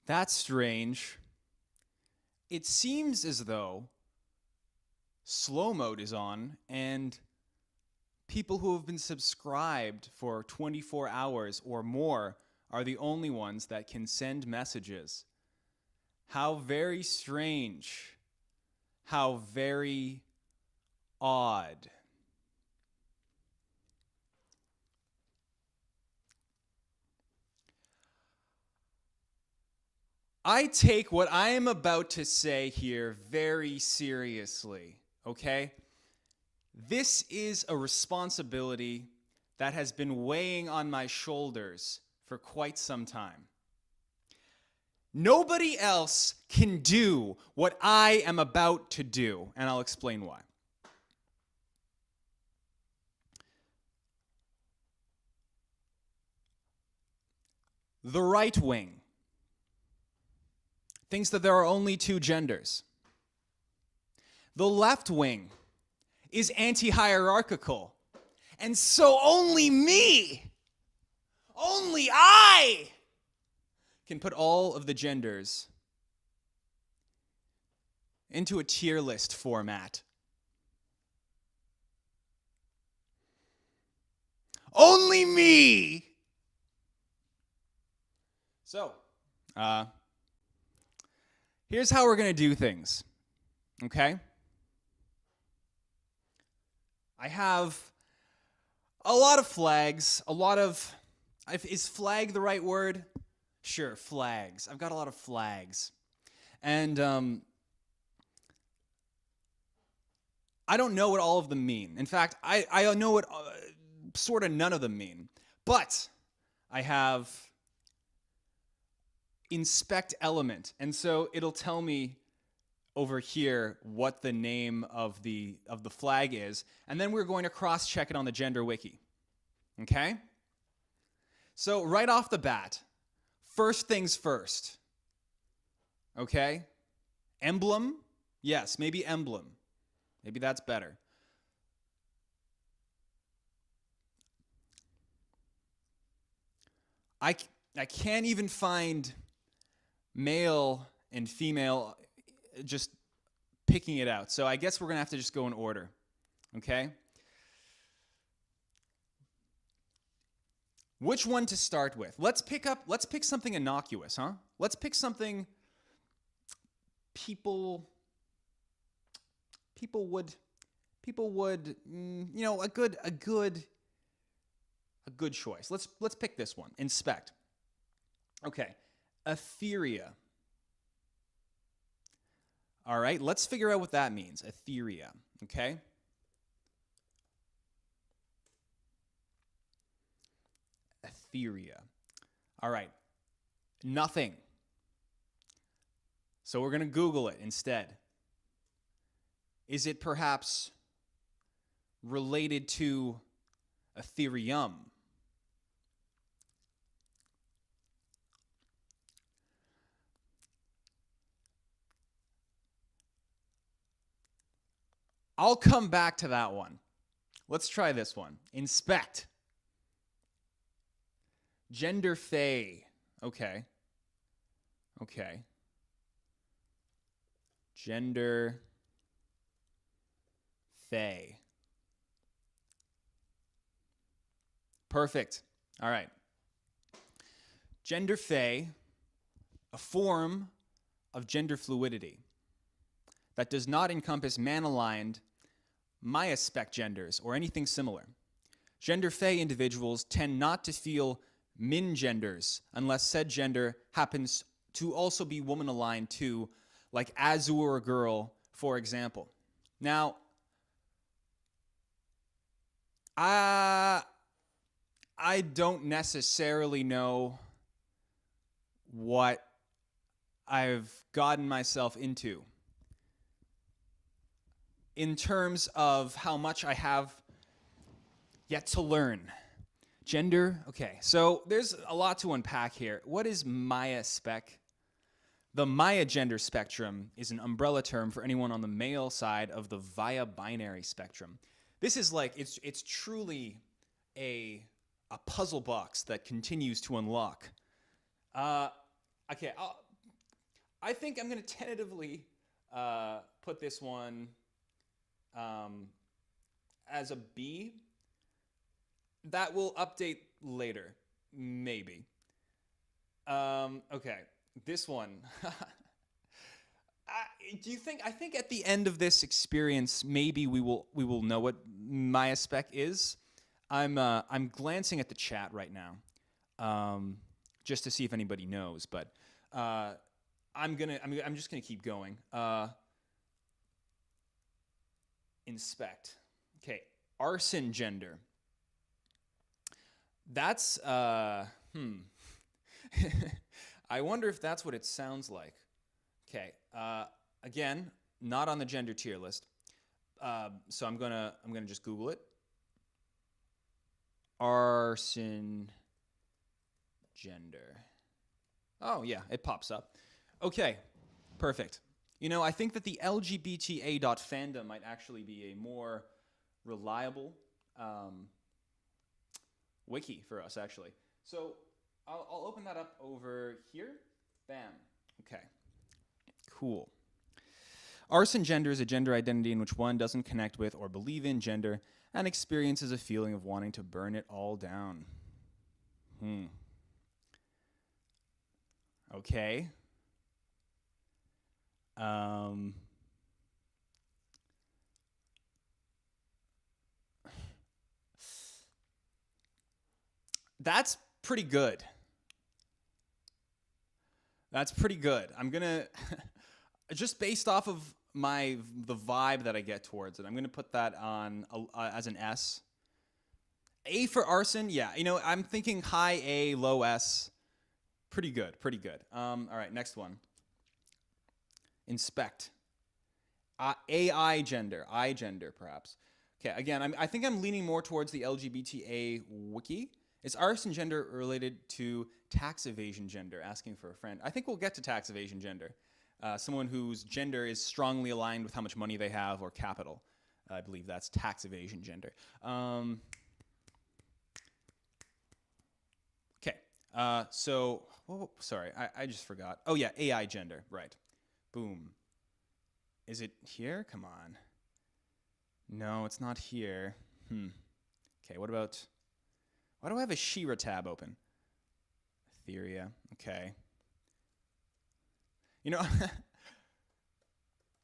That's strange. It seems as though slow mode is on and people who have been subscribed for 24 hours or more are the only ones that can send messages. How very strange. How very odd. I take what I am about to say here very seriously, okay? This is a responsibility that has been weighing on my shoulders for quite some time. Nobody else can do what I am about to do, and I'll explain why. The right wing thinks that there are only two genders. The left wing is anti-hierarchical. And so only me, only I can put all of the genders into a tier list format. Only me. So, here's how we're going to do things, okay? I have a lot of flags, is flag the right word? Sure, flags. I've got a lot of flags. And I don't know what all of them mean. In fact, I know what sort of none of them mean. But I have inspect element, and so it'll tell me over here what the name of the flag is, and then we're going to cross-check it on the gender wiki. Okay? So right off the bat, first things first. Okay? Emblem? Yes, maybe emblem. Maybe that's better. I can't even find male and female just picking it out. So I guess we're going to have to just go in order. Okay? Which one to start with? Let's pick something innocuous, huh? Let's pick something people would a good choice. Let's pick this one. Inspect. Okay. Etheria. All right, let's figure out what that means. Etheria, okay? Etheria. All right, nothing. So we're going to Google it instead. Is it perhaps related to Ethereum? I'll come back to that one. Let's try this one. Inspect. Gender fey. Okay. Okay. Gender fey. Perfect. All right. Gender fey, a form of gender fluidity that does not encompass man-aligned myospec genders or anything similar. Gender fey individuals tend not to feel min genders unless said gender happens to also be woman-aligned too, like Azure girl, for example. Now, I don't necessarily know what I've gotten myself into in terms of how much I have yet to learn. Gender, okay, so there's a lot to unpack here. What is Maya spec? The Maya gender spectrum is an umbrella term for anyone on the male side of the via binary spectrum. This is like, it's truly a puzzle box that continues to unlock. Okay, I think I'm going to tentatively put this one as a B. That will update later, maybe. Okay, this one. Do you think? I think at the end of this experience, maybe we will know what Maya Spec is. I'm glancing at the chat right now, just to see if anybody knows. But I'm just gonna keep going. Inspect. Okay, arson gender. That's I wonder if that's what it sounds like. Okay. Again, not on the gender tier list. So I'm gonna just Google it. Arson gender. Oh yeah, it pops up. Okay, perfect. You know, I think that the LGBTA.fandom might actually be a more reliable wiki for us, actually. So I'll open that up over here. Bam. Okay. Cool. Arson gender is a gender identity in which one doesn't connect with or believe in gender and experiences a feeling of wanting to burn it all down. Okay. That's pretty good. That's pretty good. I'm gonna just based off of the vibe that I get towards it, I'm gonna put that on as an S. A for arson, yeah. You know, I'm thinking high A, low S. Pretty good, pretty good. All right, next one. Inspect. AI gender, I gender perhaps. Okay, again, I think I'm leaning more towards the LGBTA wiki. Is arson gender related to tax evasion gender? Asking for a friend. I think we'll get to tax evasion gender. Someone whose gender is strongly aligned with how much money they have or capital. I believe that's tax evasion gender. Okay, so, sorry, I just forgot. Oh yeah, AI gender, right. Boom. Is it here? Come on. No, it's not here. Okay, what about... Why do I have a She-Ra tab open? Etheria, okay. You know,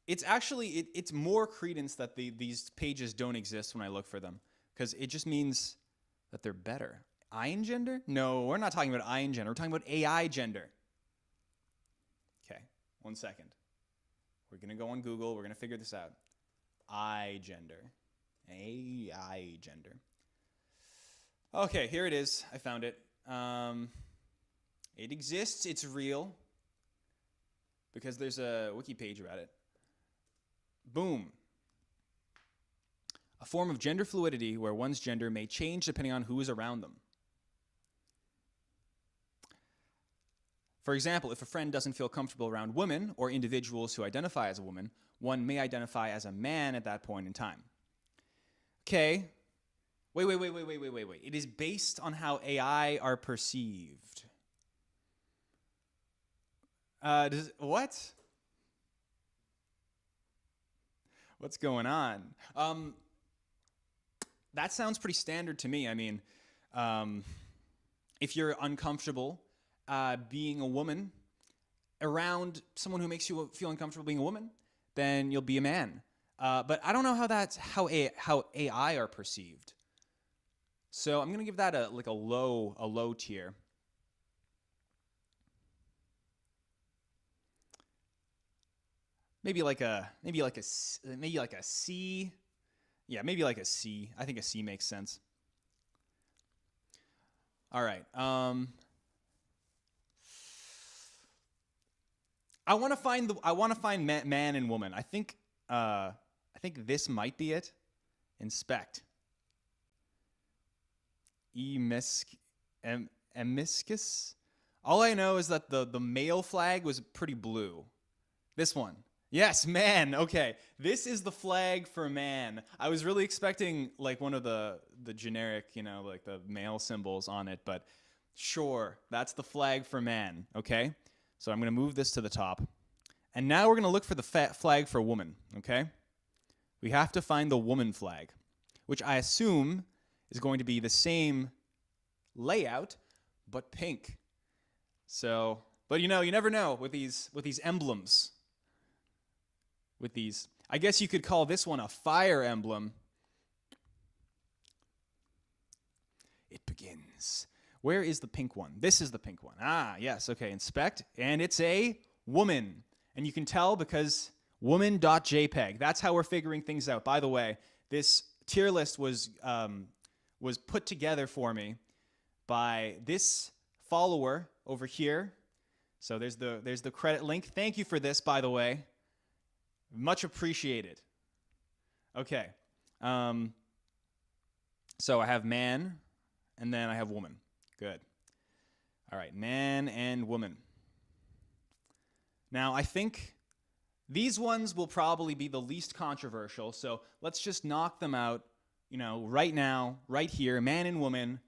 it's actually, it's more credence that these pages don't exist when I look for them, because it just means that they're better. Iron gender? No, we're not talking about Iron gender. We're talking about AI gender. Okay, 1 second. We're going to go on Google. We're going to figure this out. I gender. AI gender. Okay, here it is. I found it. It exists. It's real. Because there's a wiki page about it. Boom. A form of gender fluidity where one's gender may change depending on who is around them. For example, if a friend doesn't feel comfortable around women or individuals who identify as a woman, one may identify as a man at that point in time. Okay. Wait. It is based on how AI are perceived. What? What's going on? That sounds pretty standard to me. I mean, if you're uncomfortable being a woman around someone who makes you feel uncomfortable being a woman, then you'll be a man. But I don't know how that's how AI are perceived. So I'm gonna give that a low tier. Maybe like a C. Yeah, maybe like a C. I think a C makes sense. All right. I want to find man and woman. I think this might be it. Inspect. Emiscus. All I know is that the male flag was pretty blue. This one. Yes, man. Okay. This is the flag for man. I was really expecting like one of the generic, like the male symbols on it, but sure, that's the flag for man. Okay? So I'm going to move this to the top. And now we're going to look for the flag for woman, okay? We have to find the woman flag, which I assume is going to be the same layout, but pink. So, but you know, you never know with these emblems. With these, I guess you could call this one a fire emblem. It begins. Where is the pink one? This is the pink one. Ah, yes, okay, inspect, and it's a woman. And you can tell because woman.jpg. That's how we're figuring things out. By the way, this tier list was put together for me by this follower over here. So there's the credit link. Thank you for this, by the way. Much appreciated. Okay. So I have man, and then I have woman. Good. All right, man and woman. Now, I think these ones will probably be the least controversial, so let's just knock them out, you know, right now, right here, man and woman,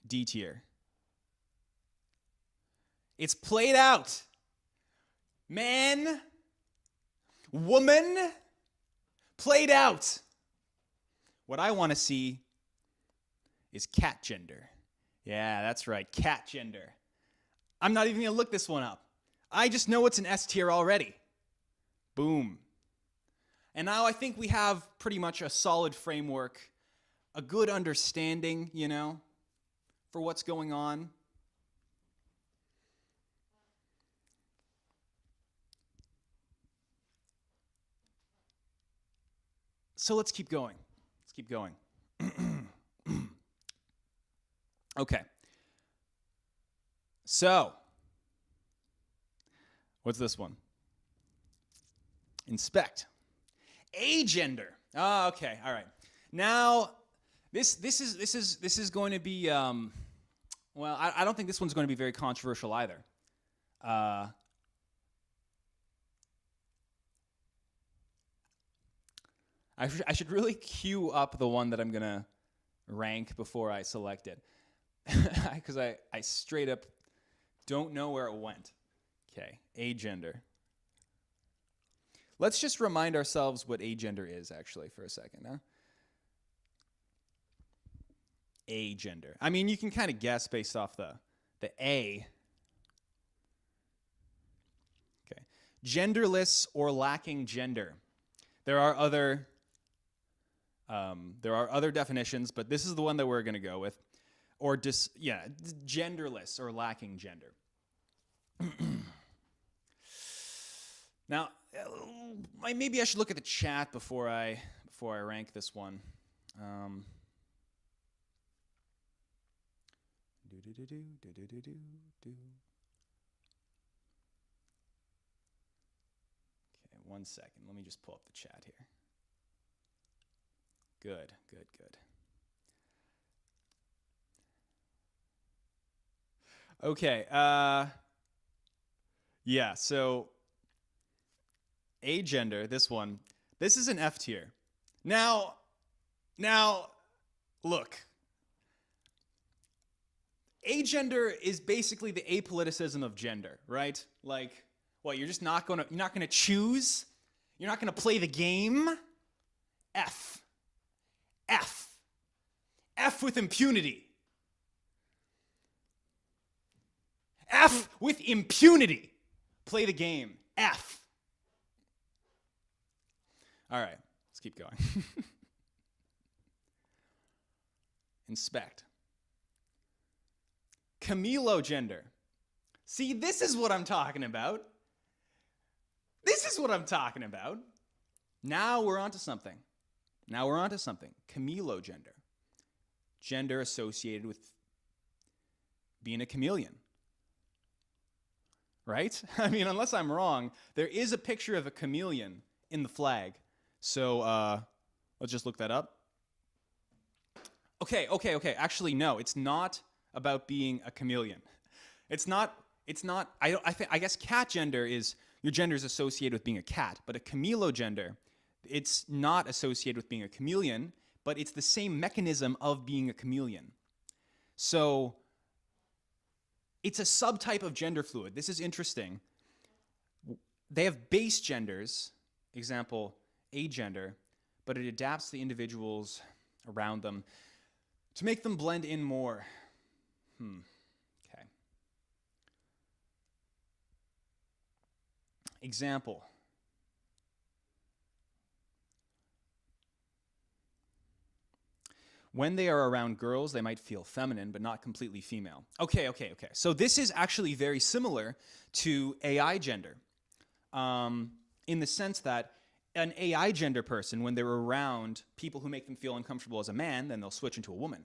D tier. It's played out. Man, woman, played out. What I want to see is cat gender. Yeah, that's right, cat gender. I'm not even going to look this one up. I just know it's an S tier already. Boom. And now I think we have pretty much a solid framework, a good understanding, you know, for what's going on. So let's keep going. Let's keep going. Okay. So, what's this one? Inspect. Agender. Oh, okay. All right. Now, this is going to be well, I don't think this one's going to be very controversial either. I should really queue up the one that I'm going to rank before I select it. Because I straight up don't know where it went. Okay, agender. Let's just remind ourselves what agender is, actually, for a second. Huh? Agender. I mean, you can kind of guess based off the A. Okay. Genderless or lacking gender. There are other definitions, but this is the one that we're going to go with. Or genderless or lacking gender. Now, maybe I should look at the chat before I rank this one. Okay, 1 second. Let me just pull up the chat here. Good. Okay, yeah, so agender, this one, this is an F tier. Now, look. Agender is basically the apoliticism of gender, right? Like, what, you're not gonna choose? You're not gonna play the game? F with impunity. F with impunity. Play the game. F. All right, let's keep going. Inspect. Camilo gender. See, this is what I'm talking about. Now we're onto something. Camilo gender. Gender associated with being a chameleon. Right? I mean, unless I'm wrong, there is a picture of a chameleon in the flag. So let's just look that up. Okay. Actually, no, it's not about being a chameleon. It's not. I guess cat gender is your gender is associated with being a cat, but a Camilo gender, it's not associated with being a chameleon, but it's the same mechanism of being a chameleon. So it's a subtype of gender fluid. This is interesting. they have base genders, example, agender, but it adapts the individuals around them to make them blend in more. Okay. Example. When they are around girls, they might feel feminine, but not completely female. Okay. So this is actually very similar to AI gender, in the sense that an AI gender person, when they're around people who make them feel uncomfortable as a man, then they'll switch into a woman.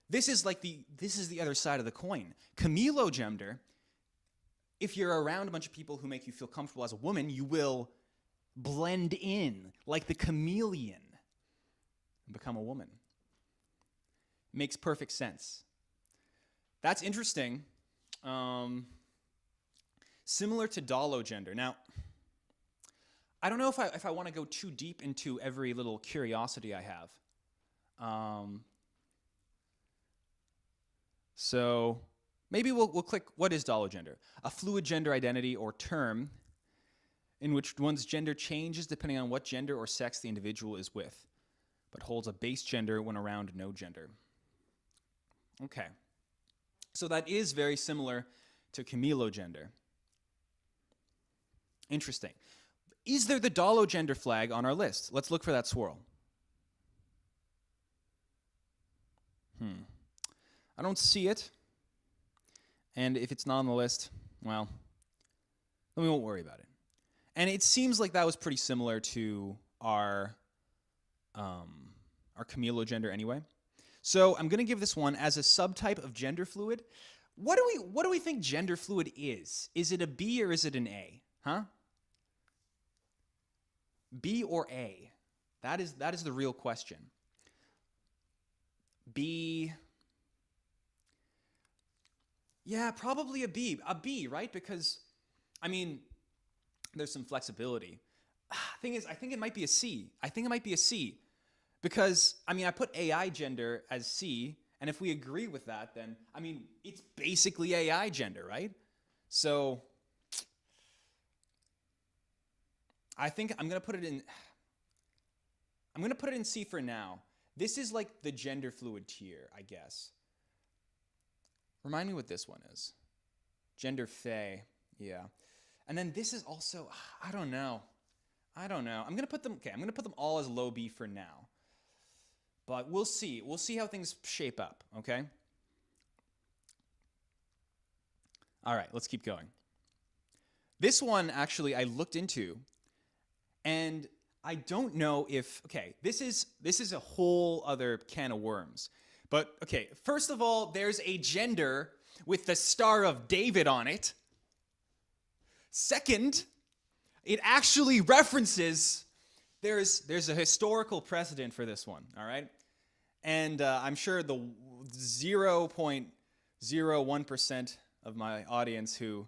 This is the other side of the coin. Chameleon gender, if you're around a bunch of people who make you feel comfortable as a woman, you will blend in like the chameleon and become a woman. Makes perfect sense. That's interesting. Similar to Dologender. Now, I don't know if I want to go too deep into every little curiosity I have. So maybe we'll click, what is Dologender? A fluid gender identity or term in which one's gender changes depending on what gender or sex the individual is with, but holds a base gender when around no gender. Okay, so that is very similar to chameleon gender. Interesting. Is there the Dologender flag on our list? Let's look for that swirl. I don't see it. And if it's not on the list, well, then we won't worry about it. And it seems like that was pretty similar to our chameleon gender anyway. So I'm going to give this one as a subtype of gender fluid. What do we think gender fluid is? Is it a B or is it an A? Huh? B or A? That is the real question. B. Yeah, probably a B. A B, right? Because, I mean, there's some flexibility. Thing is, I think it might be a C. I think it might be a C. Because, I mean, I put AI gender as C, and if we agree with that, then, I mean, it's basically AI gender, right? So, I think I'm going to put it in C for now. This is like the gender fluid tier, I guess. Remind me what this one is. Gender fey, yeah. And then this is also, I don't know. I'm going to put them all as low B for now. But we'll see. We'll see how things shape up, okay? All right, let's keep going. This one, actually, I looked into, and I don't know if, okay, this is a whole other can of worms. But, okay, first of all, there's a gender with the Star of David on it. Second, it actually references, there's a historical precedent for this one, all right? And I'm sure the 0.01% of my audience who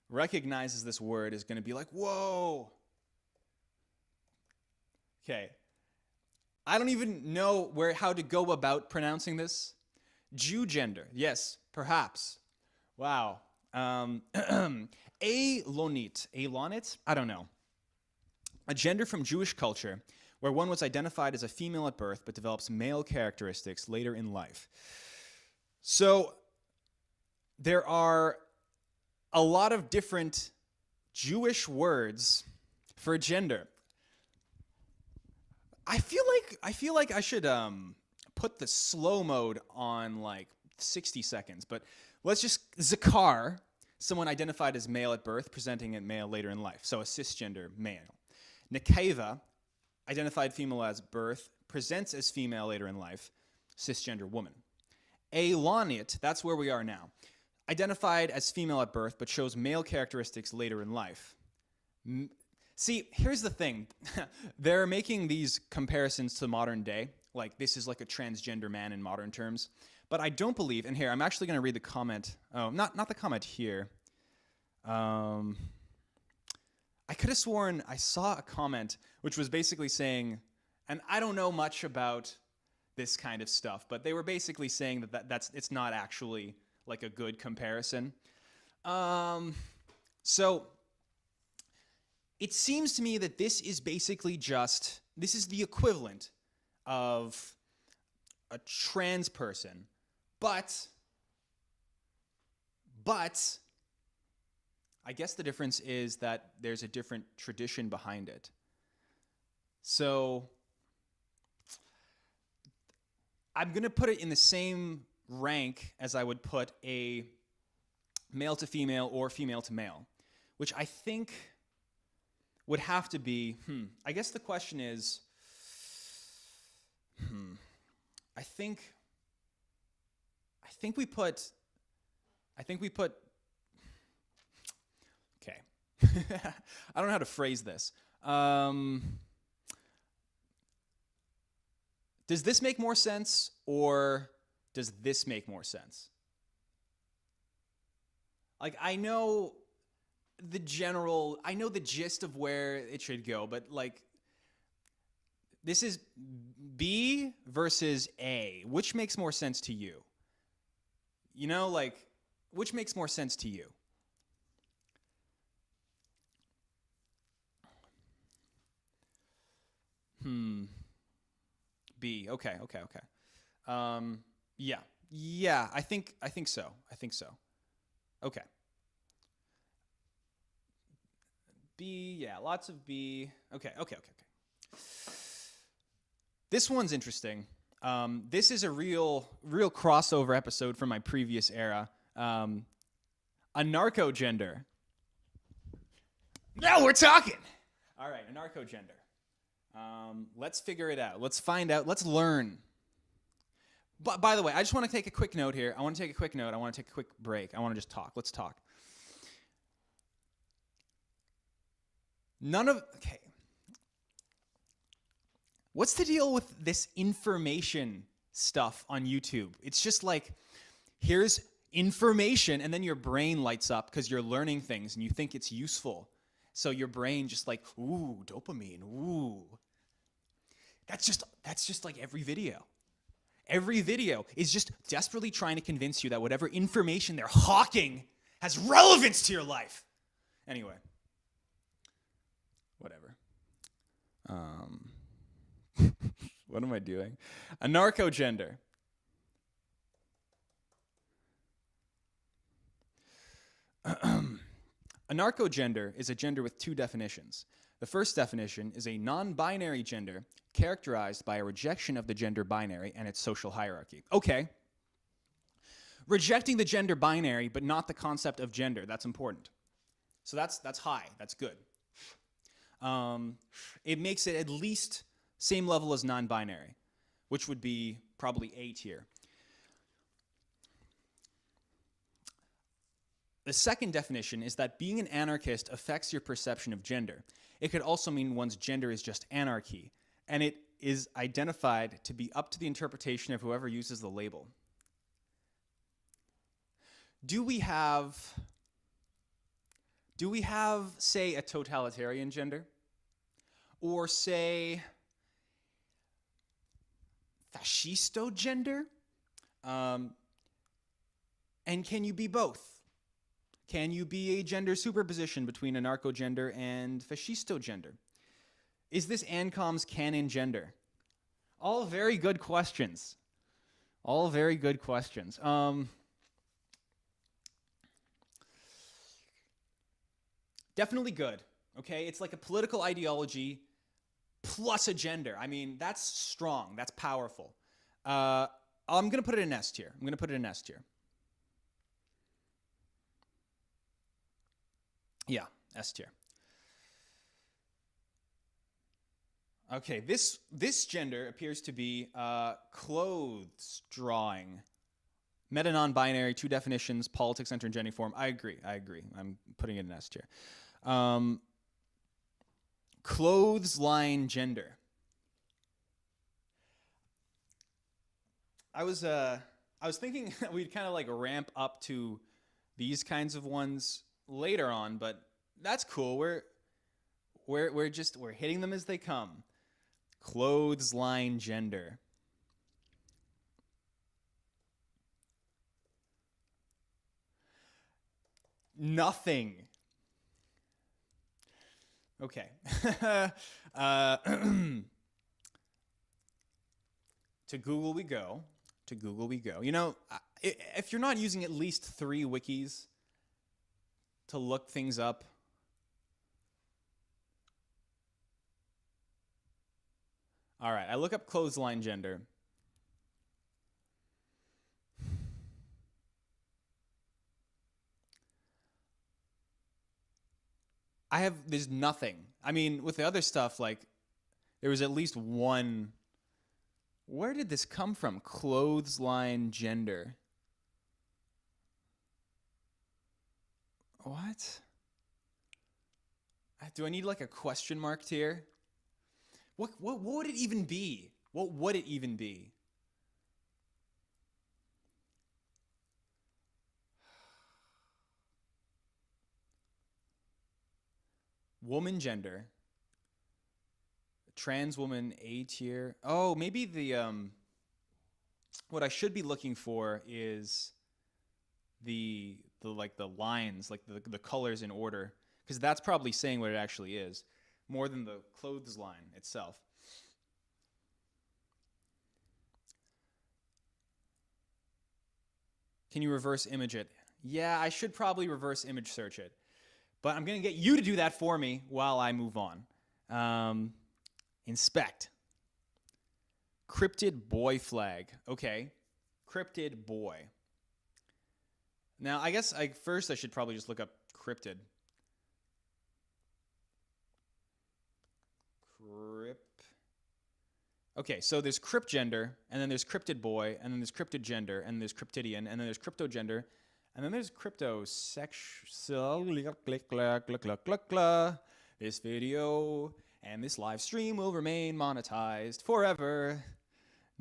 recognizes this word is going to be like, whoa. Okay. I don't even know how to go about pronouncing this. Jew gender. Yes, perhaps. Wow. Alonit. Alonit? I don't know. A gender from Jewish culture where one was identified as a female at birth but develops male characteristics later in life. So there are a lot of different Jewish words for gender. I feel like I should put the slow mode on like 60 seconds, but let's just Zakar, someone identified as male at birth, presenting as male later in life, so a cisgender male. Nekeva, identified female as birth, presents as female later in life, cisgender woman. Alonit, that's where we are now, identified as female at birth but shows male characteristics later in life. See, here's the thing. They're making these comparisons to modern day, like this is like a transgender man in modern terms. But I don't believe, and here, I'm actually going to read the comment. Oh, not the comment here. I could have sworn I saw a comment which was basically saying, and I don't know much about this kind of stuff, but they were basically saying that it's not actually like a good comparison. So it seems to me that this is basically this is the equivalent of a trans person, but I guess the difference is that there's a different tradition behind it. So I'm going to put it in the same rank as I would put a male to female or female to male, which I think would have to be, I guess the question is, I think we put, okay. I don't know how to phrase this. Does this make more sense, or does this make more sense? Like, I know the gist of where it should go, but like, this is B versus A. Which makes more sense to you? You know, like, which makes more sense to you? B. Okay. Yeah. I think so. Okay. B. Yeah. Lots of B. Okay. This one's interesting. This is a real crossover episode from my previous era. Anarcho-gender. Now we're talking. All right, anarcho-gender. Let's figure it out. Let's find out. Let's learn. But by the way, I just want to take a quick note here. I want to take a quick break. I want to just talk. Let's talk. Okay. What's the deal with this information stuff on YouTube? It's just like, here's information, and then your brain lights up because you're learning things and you think it's useful. So your brain just like, ooh, dopamine, ooh. That's just like every video. Every video is just desperately trying to convince you that whatever information they're hawking has relevance to your life. Anyway, whatever. What am I doing? Anarcho-gender. Anarcho-gender is a gender with two definitions. The first definition is a non-binary gender characterized by a rejection of the gender binary and its social hierarchy. Okay. Rejecting the gender binary, but not the concept of gender. That's important. So that's high. That's good. It makes it at least same level as non-binary, which would be probably A tier. The second definition is that being an anarchist affects your perception of gender. It could also mean one's gender is just anarchy, and it is identified to be up to the interpretation of whoever uses the label. Do we have, say, a totalitarian gender? Or say, fascisto gender? And can you be both? Can you be a gender superposition between anarcho-gender and fascisto-gender? Is this ANCOM's canon gender? All very good questions. Definitely good, okay? It's like a political ideology plus a gender. I mean, that's strong. That's powerful. I'm going to put it in S tier. Yeah, S tier. Okay, this gender appears to be clothes drawing. Meta non-binary, two definitions, politics enter in gender form. I agree. I'm putting it in S tier. Clothes line gender. I was thinking we'd kind of like ramp up to these kinds of ones later on, but that's cool. We're hitting them as they come. Clothes line gender. Nothing. Okay. uh, to Google we go. To Google we go. You know, if you're not using at least 3 wikis to look things up, all right, I look up clothesline gender. There's nothing. I mean, with the other stuff, like, there was at least one. Where did this come from? Clothesline gender. What? Do I need like a question mark here? What would it even be? What would it even be? Woman gender. Trans woman A tier. Oh, maybe the what I should be looking for is the like the lines, like the colors in order, because that's probably saying what it actually is more than the clothesline itself. Can you reverse image it? Yeah, I should probably reverse image search it, but I'm going to get you to do that for me while I move on. Inspect. Cryptid boy flag. Okay. Cryptid boy. Now, I guess first I should probably just look up cryptid. Okay, so there's crypt gender, and then there's cryptid boy, and then there's cryptid gender, and there's cryptidian, and then there's crypto gender, and then there's crypto sexual. This video and this live stream will remain monetized forever.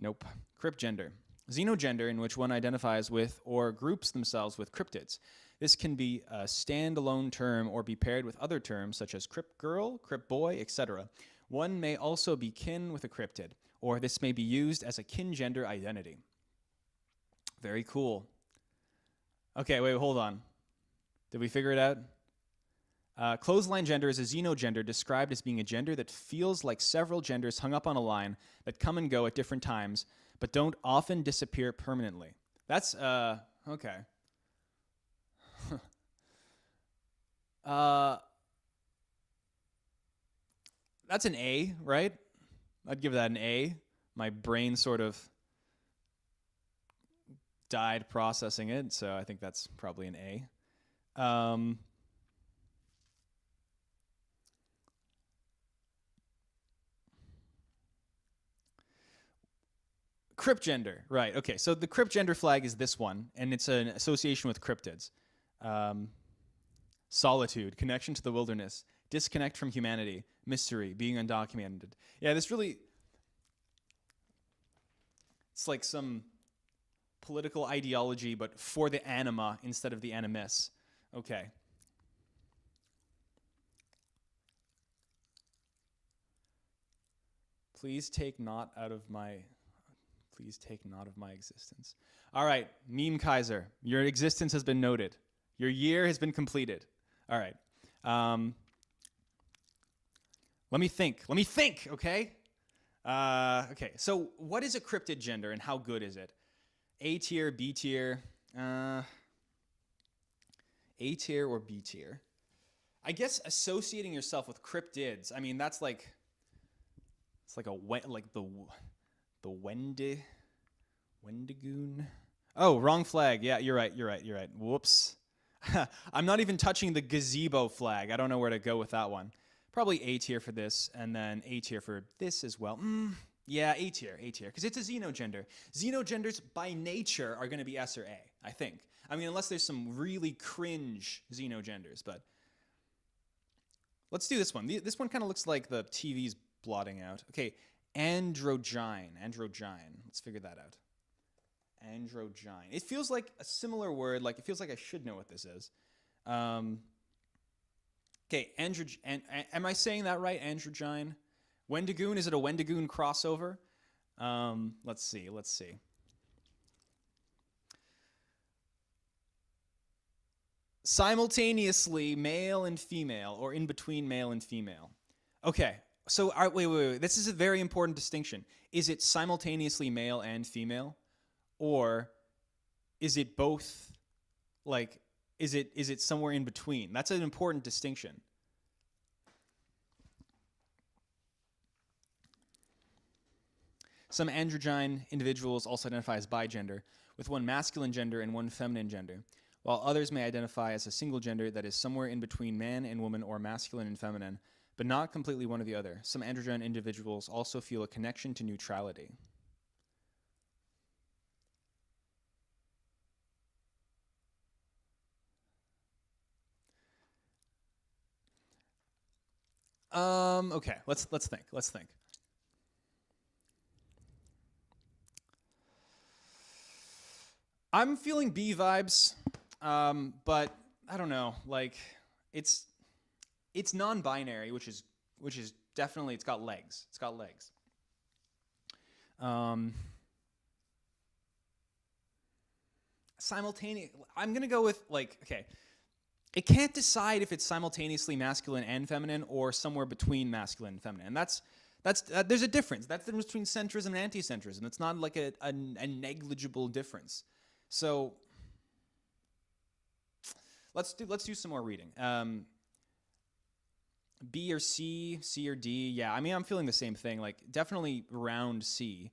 Nope. Crypt gender. Xenogender, in which one identifies with or groups themselves with cryptids. This can be a standalone term or be paired with other terms such as crypt girl, crypt boy, etc. One may also be kin with a cryptid, or this may be used as a kin gender identity. Very cool. Okay, wait, hold on. Did we figure it out? Clothesline gender is a xenogender described as being a gender that feels like several genders hung up on a line that come and go at different times, but don't often disappear permanently. That's, okay. That's an A, right? I'd give that an A. My brain sort of died processing it, so I think that's probably an A. Crypt gender, right? Okay, so the crypt gender flag is this one, and it's an association with cryptids. Solitude, connection to the wilderness, disconnect from humanity, mystery, being undocumented. Yeah, this really, it's like some political ideology, but for the anima instead of the animus. Okay. Please take not of my existence. All right, Meme Kaiser, your existence has been noted. Your year has been completed. All right. Let me think, okay? Okay, so what is a cryptid gender and how good is it? A tier, B tier, A tier or B tier? I guess associating yourself with cryptids, I mean, that's like, it's like the Wendigoon. Oh, wrong flag. Yeah, you're right. Whoops. I'm not even touching the gazebo flag. I don't know where to go with that one. Probably A tier for this, and then A tier for this as well. Yeah, A tier, because it's a xenogender. Xenogenders by nature are going to be S or A, I think. I mean, unless there's some really cringe xenogenders, but let's do this one. This one kind of looks like the TV's blotting out. Okay, androgyne. Let's figure that out. Androgyne. It feels like a similar word. Like, it feels like I should know what this is. Okay, am I saying that right? Androgyne. Wendigoon. Is it a Wendigoon crossover? Let's see. Simultaneously male and female, or in between male and female. Okay, so wait. This is a very important distinction. Is it simultaneously male and female, or is it both? Like, is it somewhere in between? That's an important distinction. Some androgyne individuals also identify as bigender, with one masculine gender and one feminine gender, while others may identify as a single gender that is somewhere in between man and woman or masculine and feminine, but not completely one or the other. Some androgyne individuals also feel a connection to neutrality. Okay, let's think. I'm feeling B vibes, but I don't know. Like, it's non-binary, which is definitely, it's got legs. It's got legs. Simultaneous. I'm gonna go with, like, okay. It can't decide if it's simultaneously masculine and feminine or somewhere between masculine and feminine. And that's there's a difference. That's the difference between centrism and anti-centrism. It's not like a negligible difference. So let's do some more reading. B or C, C or D. Yeah, I mean, I'm feeling the same thing. Like, definitely around C.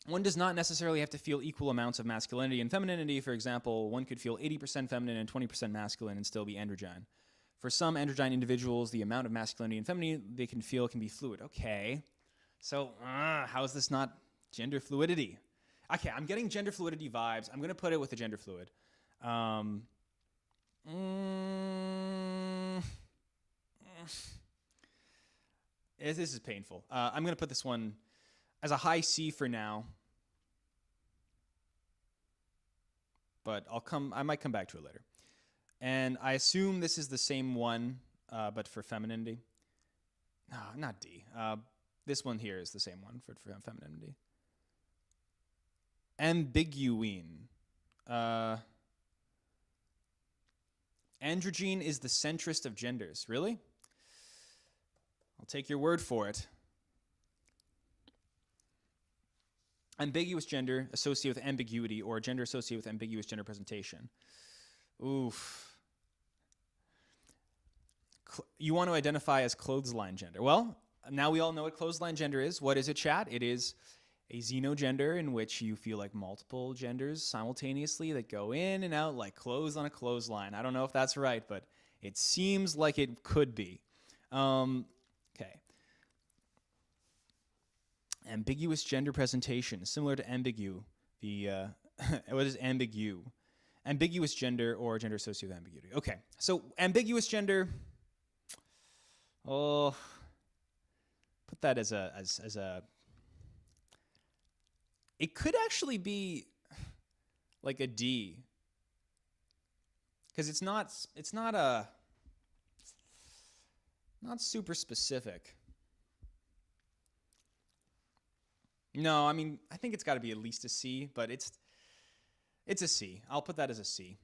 One does not necessarily have to feel equal amounts of masculinity and femininity. For example, one could feel 80% feminine and 20% masculine and still be androgyne. For some androgyne individuals, the amount of masculinity and femininity they can feel can be fluid. Okay, so how is this not gender fluidity? Okay, I'm getting gender fluidity vibes. I'm going to put it with the gender fluid. This is painful. I'm going to put this one as a high C for now, but I might come back to it later. And I assume this is the same one, but for femininity. No, not D. This one here is the same one for femininity. Ambiguine. Androgyne is the centrist of genders. Really? I'll take your word for it. Ambiguous gender associated with ambiguity, or gender associated with ambiguous gender presentation. Oof. You want to identify as clothesline gender. Well, now we all know what clothesline gender is. What is it, chat? It is a xenogender in which you feel like multiple genders simultaneously that go in and out like clothes on a clothesline. I don't know if that's right, but it seems like it could be. Okay. Ambiguous gender presentation, similar to ambigu. What is ambigu? Ambiguous gender or gender associated with ambiguity. Okay, so ambiguous gender. Oh, put that as a. It could actually be like a D, because it's not super specific. No, I mean, I think it's got to be at least a C, but it's a C. I'll put that as a C.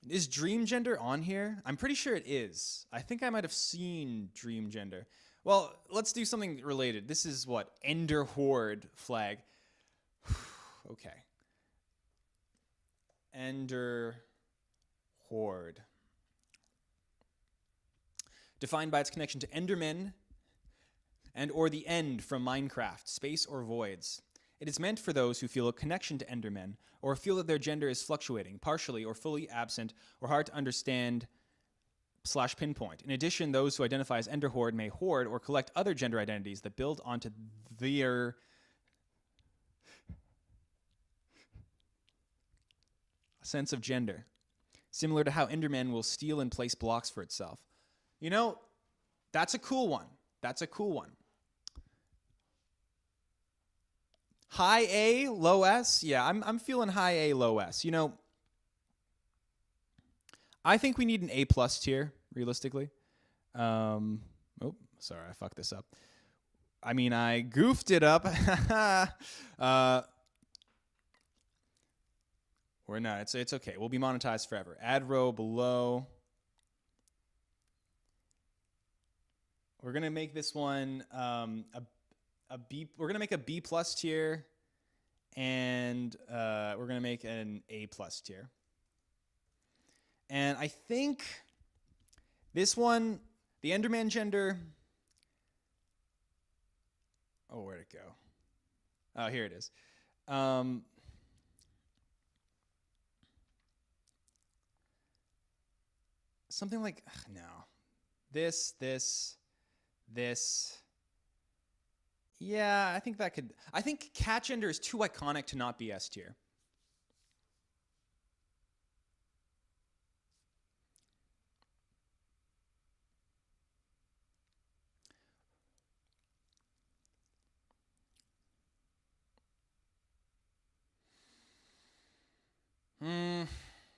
Is dream gender on here? I'm pretty sure it is. I think I might have seen dream gender. Well, let's do something related. This is what? Ender Horde flag. Okay. Ender Horde. Defined by its connection to Endermen and or the End from Minecraft, space or voids. It is meant for those who feel a connection to Endermen or feel that their gender is fluctuating, partially or fully absent, or hard to understand / pinpoint. In addition, those who identify as Ender Horde may hoard or collect other gender identities that build onto their sense of gender, similar to how Enderman will steal and place blocks for itself. You know, that's a cool one. That's a cool one. High A, low S? Yeah, I'm feeling high A, low S. You know, I think we need an A+ tier, realistically. Oh, sorry, I fucked this up. I mean, I goofed it up. We're not. It's okay. We'll be monetized forever. Add row below. We're gonna make this one a B. We're gonna make a B plus tier, and we're gonna make an A plus tier. And I think this one, the Enderman gender. Oh, where'd it go? Oh, here it is. Something like, no. This. Yeah, I think that could. I think cat gender is too iconic to not be S tier.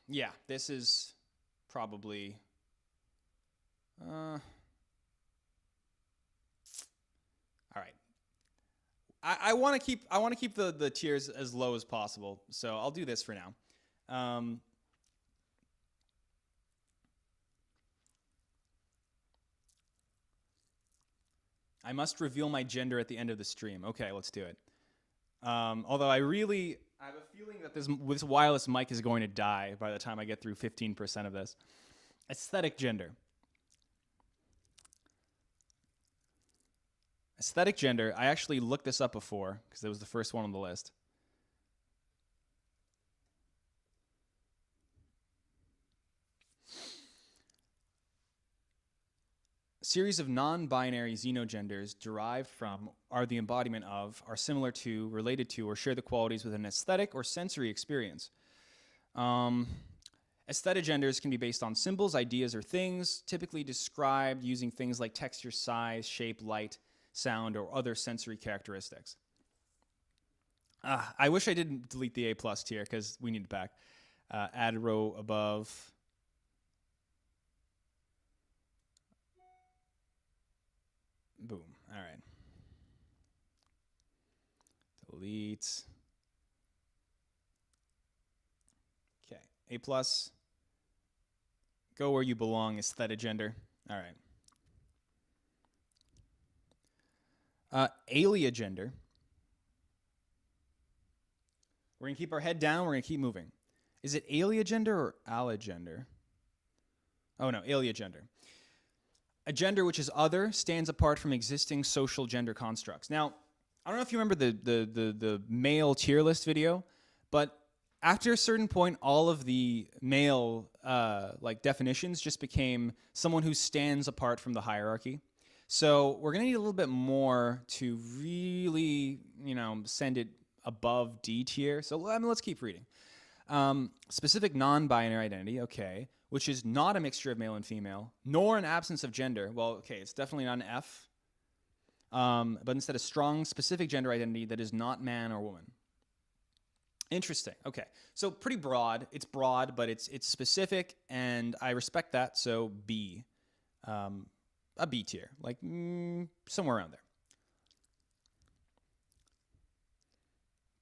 Yeah, this is probably. All right. I want to keep the tiers as low as possible, so I'll do this for now. I must reveal my gender at the end of the stream. Okay, let's do it. Although I have a feeling that this wireless mic is going to die by the time I get through 15% of this. Aesthetic gender. Aesthetic gender, I actually looked this up before because it was the first one on the list. A series of non-binary xenogenders derived from, are the embodiment of, are similar to, related to, or share the qualities with an aesthetic or sensory experience. Aesthetic genders can be based on symbols, ideas, or things, typically described using things like texture, size, shape, light, sound, or other sensory characteristics. I wish I didn't delete the A plus tier because we need it back. Add row above. Boom. All right. Delete. Okay. A plus. Go where you belong, aesthetic gender. All right. Aliagender. We're going to keep our head down. We're going to keep moving. Is it aliagender or alagender? Oh, no, aliagender. A gender which is other, stands apart from existing social gender constructs. Now, I don't know if you remember the male tier list video, but after a certain point, all of the male definitions just became someone who stands apart from the hierarchy. So we're going to need a little bit more to really, send it above D tier. So let's keep reading. Specific non-binary identity, okay, which is not a mixture of male and female, nor an absence of gender. Well, okay, it's definitely not an F, but instead a strong specific gender identity that is not man or woman. Interesting. Okay, so pretty broad. It's broad, but it's specific, and I respect that. So B. A B tier, like somewhere around there.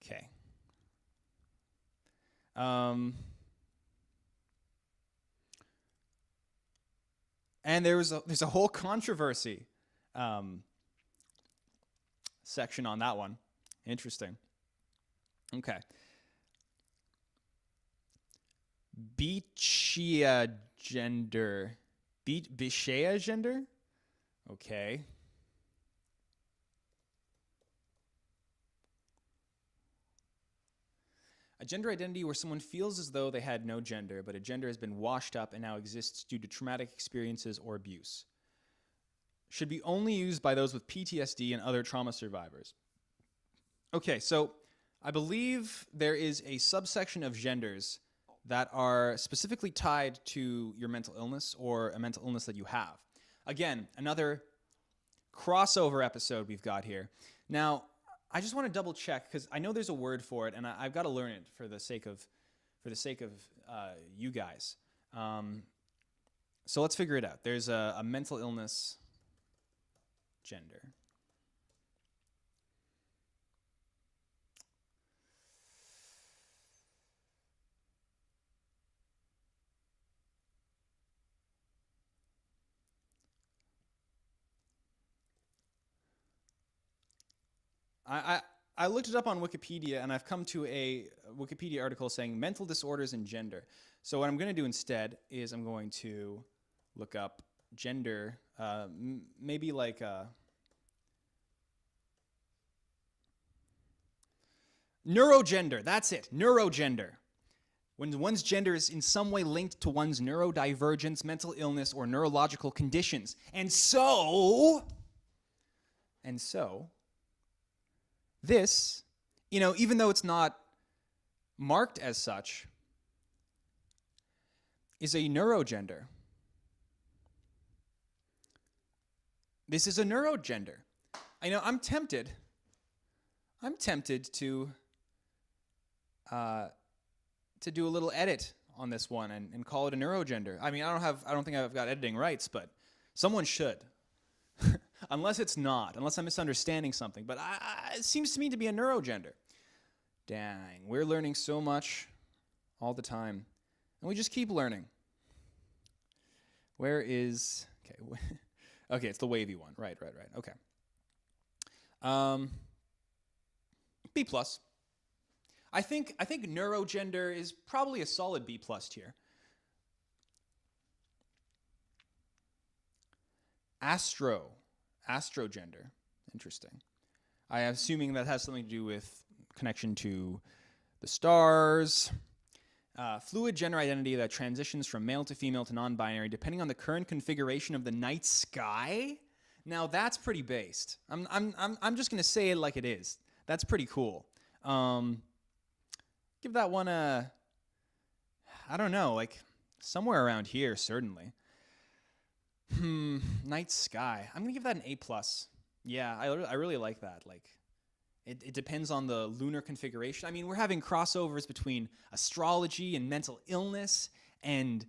Okay. And there's a whole controversy section on that one. Interesting. Okay. Bichia gender. Bichia gender? Okay. A gender identity where someone feels as though they had no gender, but a gender has been washed up and now exists due to traumatic experiences or abuse. Should be only used by those with PTSD and other trauma survivors. Okay, so I believe there is a subsection of genders that are specifically tied to your mental illness or a mental illness that you have. Again, another crossover episode we've got here. Now, I just want to double check because I know there's a word for it, and I've got to learn it for the sake of you guys. So let's figure it out. There's a mental illness gender. I looked it up on Wikipedia, and I've come to a Wikipedia article saying mental disorders and gender. So what I'm going to do instead is I'm going to look up gender, maybe like neurogender. That's it, neurogender. When one's gender is in some way linked to one's neurodivergence, mental illness, or neurological conditions. And so, this, even though it's not marked as such, is a neurogender. This is a neurogender. I know I'm tempted to do a little edit on this one and call it a neurogender. I mean, I don't think I've got editing rights, but someone should. Unless I'm misunderstanding something. But it seems to me to be a neurogender. Dang, we're learning so much all the time. And we just keep learning. Where is... Okay, it's the wavy one. Right. Okay. B+. I think neurogender is probably a solid B+ tier. Astrogender. Interesting. I am assuming that has something to do with connection to the stars. Fluid gender identity that transitions from male to female to non-binary depending on the current configuration of the night sky. Now that's pretty based. I'm just gonna say it like it is. That's pretty cool. Give that one a, I don't know, like somewhere around here certainly. Night sky. I'm gonna give that an A+. Yeah, I really like that. Like, it depends on the lunar configuration. I mean, we're having crossovers between astrology and mental illness and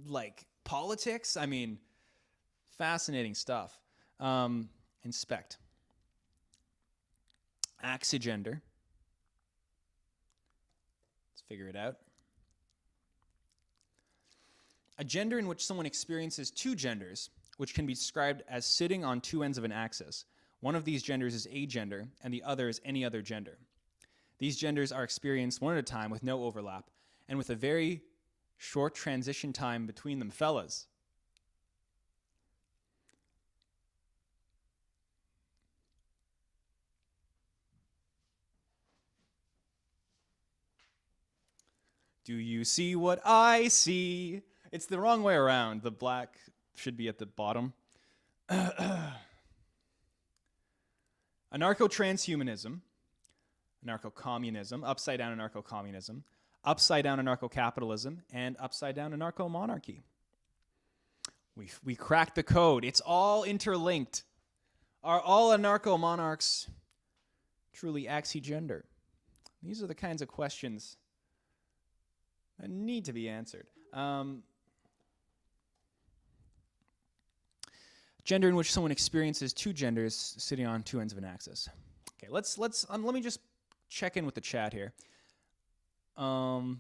like politics. I mean, fascinating stuff. Inspect. Axigender. Let's figure it out. A gender in which someone experiences two genders, which can be described as sitting on two ends of an axis. One of these genders is agender, and the other is any other gender. These genders are experienced one at a time with no overlap, and with a very short transition time between them, fellas. Do you see what I see? It's the wrong way around. The black should be at the bottom. Anarcho-transhumanism, anarcho-communism, upside-down anarcho-communism, upside-down anarcho-capitalism, and upside-down anarcho-monarchy. We cracked the code. It's all interlinked. Are all anarcho-monarchs truly axigender? These are the kinds of questions that need to be answered. Gender in which someone experiences two genders sitting on two ends of an axis. Okay, let me just check in with the chat here. Okay.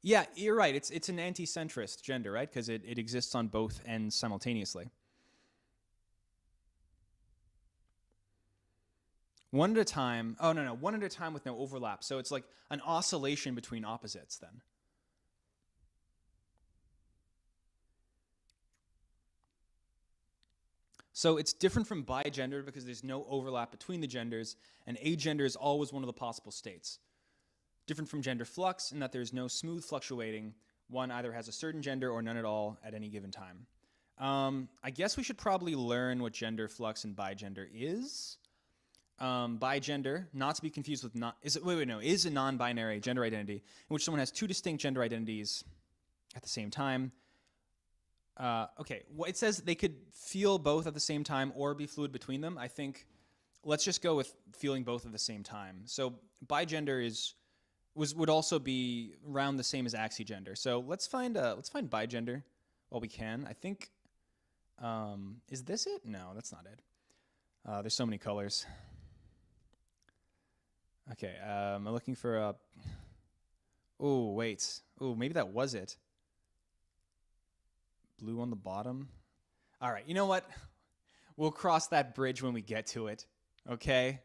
Yeah, you're right. It's an anti-centrist gender, right? Because it exists on both ends simultaneously. One at a time. Oh, no. One at a time with no overlap. So it's like an oscillation between opposites then. So it's different from bigender because there's no overlap between the genders, and agender is always one of the possible states. Different from gender flux in that there's no smooth fluctuating. One either has a certain gender or none at all at any given time. I guess we should probably learn what gender flux and bigender is. Bigender, not to be confused with is a non-binary gender identity in which someone has two distinct gender identities at the same time. Okay, well, it says they could feel both at the same time or be fluid between them. I think let's just go with feeling both at the same time. So bigender would also be around the same as axigender. So let's find bigender while we can. I think is this it? No, that's not it. There's so many colors. Okay, I'm looking for a... Oh, wait. Oh, maybe that was it. Blue on the bottom. All right, you know what? We'll cross that bridge when we get to it, okay?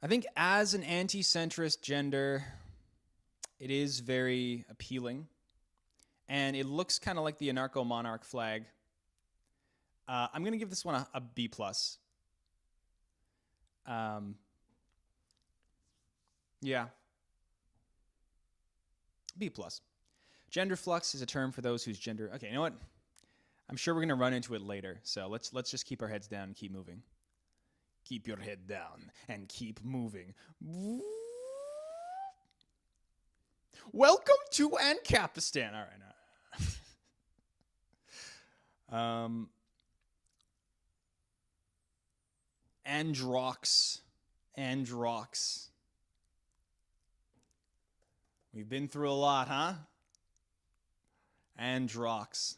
I think as an anti-centrist gender, it is very appealing. And it looks kind of like the anarcho-monarch flag. I'm going to give this one a B+. Yeah. B+. Gender flux is a term for those whose gender... Okay, you know what? I'm sure we're going to run into it later. So let's just keep our heads down and keep moving. Keep your head down and keep moving. Welcome to Ancapistan. All right. No. Androx. We've been through a lot, huh? Androx.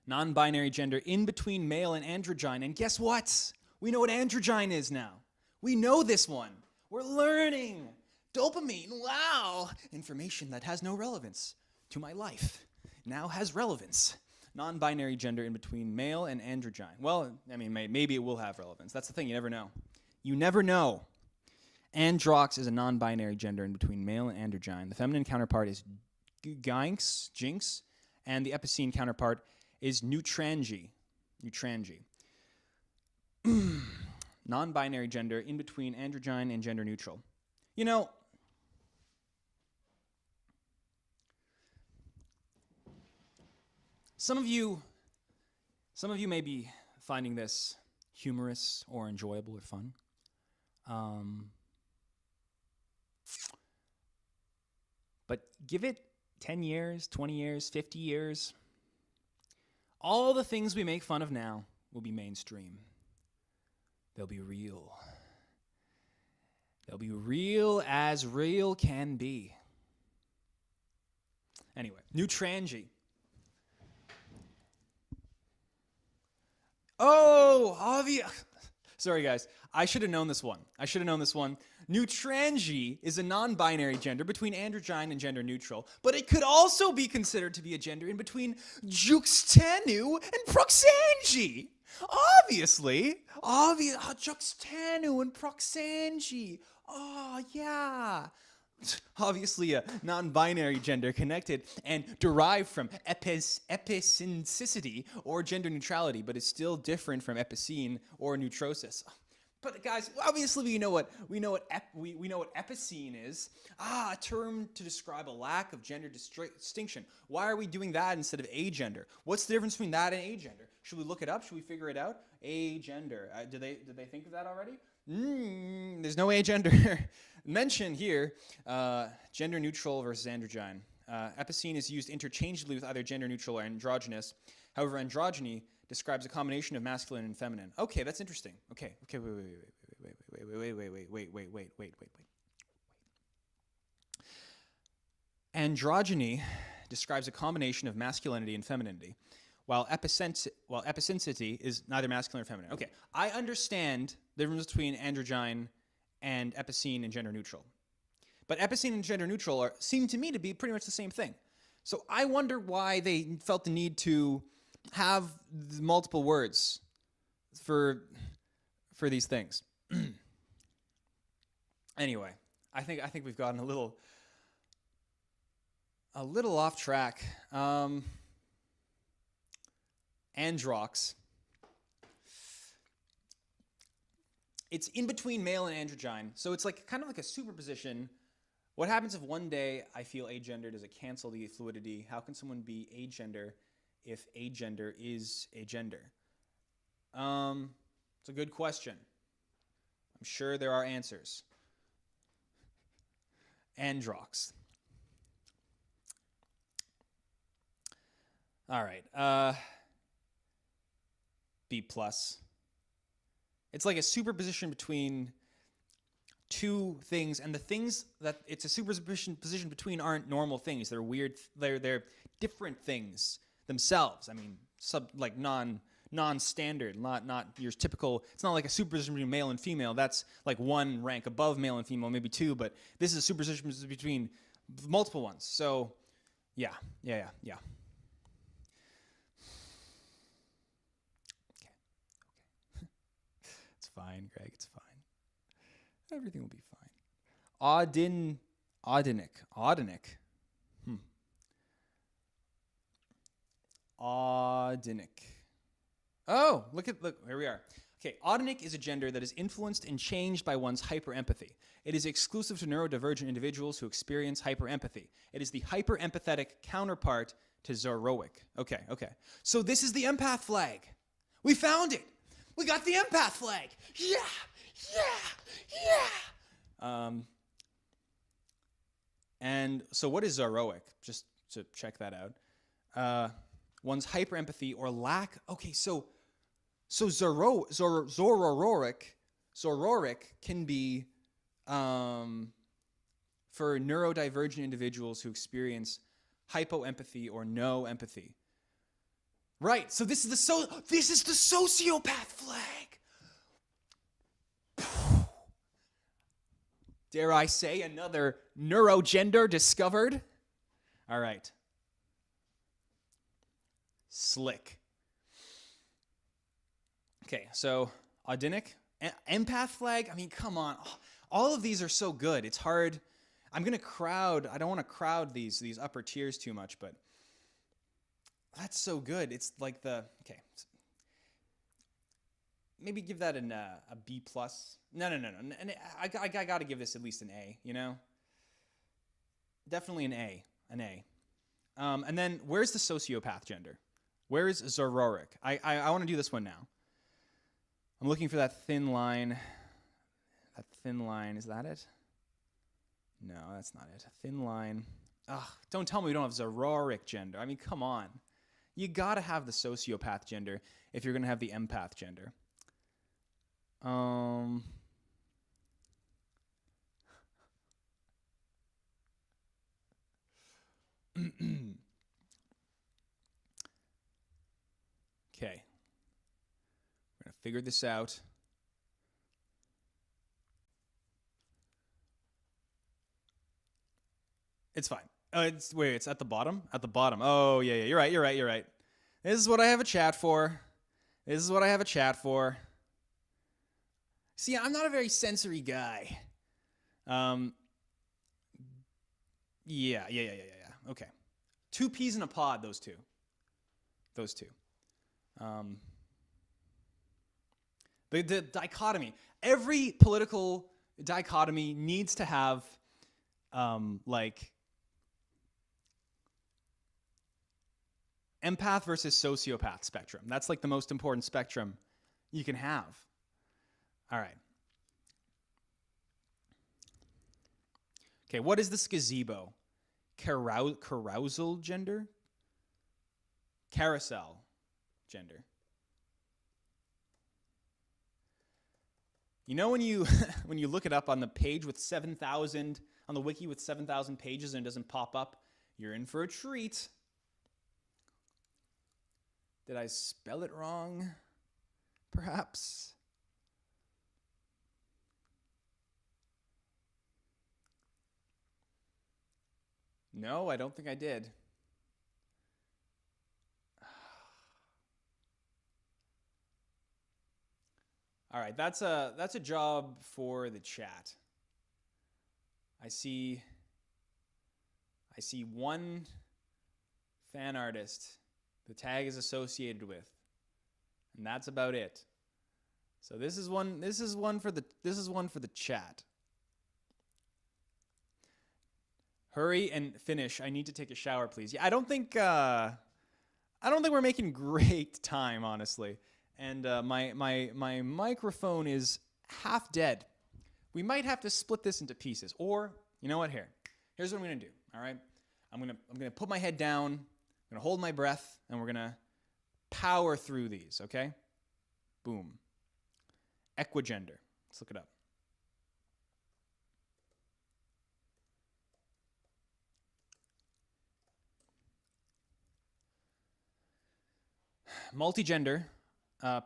Non-binary gender in between male and androgyne. And guess what? We know what androgyne is now. We know this one. We're learning. Dopamine, wow. Information that has no relevance to my life now has relevance. Non-binary gender in between male and androgyne. Well, I mean, maybe it will have relevance. That's the thing, you never know. You never know. Androx is a non-binary gender in between male and androgyne. The feminine counterpart is jinx, and the epicene counterpart is neutrangy. Non-binary gender in between androgyne and gender neutral. You know, some of you may be finding this humorous or enjoyable or fun. But give it 10 years, 20 years, 50 years. All the things we make fun of now will be mainstream. They'll be real. They'll be real as real can be. Anyway, neutrangy. Oh, obvious. Sorry, guys. I should have known this one. Neutrangy is a non-binary gender between androgyne and gender neutral, but it could also be considered to be a gender in between juxtanu and proxangy. Obviously. Juxtanu and proxangy. Oh, yeah. Obviously a non-binary gender connected and derived from epicentrisity or gender neutrality, but it's still different from epicene or neutrosis. But guys, obviously we know what epicene is. A term to describe a lack of gender distinction. Why are we doing that instead of agender? What's the difference between that and agender? Should we look it up? Should we figure it out? Agender. Did they think of that already? There's no agender mentioned here. Gender neutral versus androgyne. Epicene is used interchangeably with either gender neutral or androgynous. However, androgyny describes a combination of masculine and feminine. Okay, that's interesting. Okay, wait. Androgyny describes a combination of masculinity and femininity, while epicentity is neither masculine or feminine. Okay, I understand the difference between androgyne and epicene and gender neutral. But epicene and gender neutral seem to me to be pretty much the same thing. So I wonder why they felt the need to have multiple words for these things. Anyway, I think we've gotten a little off track. Androx. It's in between male and androgyne, so it's like kind of like a superposition. What happens if one day I feel agender? Does it cancel the fluidity? How can someone be agender if agender is a gender? It's a good question. I'm sure there are answers. Androx. All right. B+. It's like a superposition between two things, and the things that it's a superposition between aren't normal things. They're weird. They're different things themselves. I mean, like non-standard, not your typical. It's not like a superposition between male and female. That's like one rank above male and female, maybe two. But this is a superposition between multiple ones. So, yeah. Okay. It's fine, Greg. It's fine. Everything will be fine. Audinic. Audinic. Oh, look, here we are. Okay, audinic is a gender that is influenced and changed by one's hyperempathy. It is exclusive to neurodivergent individuals who experience hyperempathy. It is the hyperempathetic counterpart to Zoroic. Okay. So this is the empath flag. We found it. We got the empath flag. Yeah. And so what is Zoroic? Just to check that out. One's hyperempathy or lack. Okay, so Zoroic can be for neurodivergent individuals who experience hypoempathy or no empathy. Right. So this is the sociopath flag. Dare I say another neurogender discovered? All right. Slick. Okay, so audinic, empath flag. I mean, come on. All of these are so good. It's hard. I don't want to crowd these upper tiers too much, but that's so good. It's like okay. Maybe give that a B+. No. And I got to give this at least an A, you know? Definitely an A. And then where's the sociopath gender? Where is Zoroic? I want to do this one now. I'm looking for that thin line. That thin line, is that it? No, that's not it. A thin line. Ugh, don't tell me we don't have Zoroic gender. I mean, come on. You got to have the sociopath gender if you're going to have the empath gender. Okay. We're going to figure this out. It's fine. It's at the bottom? At the bottom. Oh, yeah. You're right. This is what I have a chat for. See, I'm not a very sensory guy. Yeah. Okay. 2 peas in a pod, those two. The dichotomy. Every political dichotomy needs to have, like, empath versus sociopath spectrum. That's like the most important spectrum you can have. All right. Okay, what is this gazebo? Carousel gender? Carousel gender. You know when you when you look it up on the page with 7,000, on the wiki with 7,000 pages and it doesn't pop up, you're in for a treat. Did I spell it wrong? Perhaps. No, I don't think I did. All right, that's a job for the chat. I see one fan artist the tag is associated with, and that's about it. So this is one for the chat. Hurry and finish. I need to take a shower, please. Yeah, I don't think we're making great time, honestly. And my microphone is half dead. We might have to split this into pieces. Or, you know what? Here's what I'm gonna do. All right, I'm gonna put my head down. I'm gonna hold my breath, and we're gonna power through these. Okay? Boom. Equigender. Let's look it up. multigender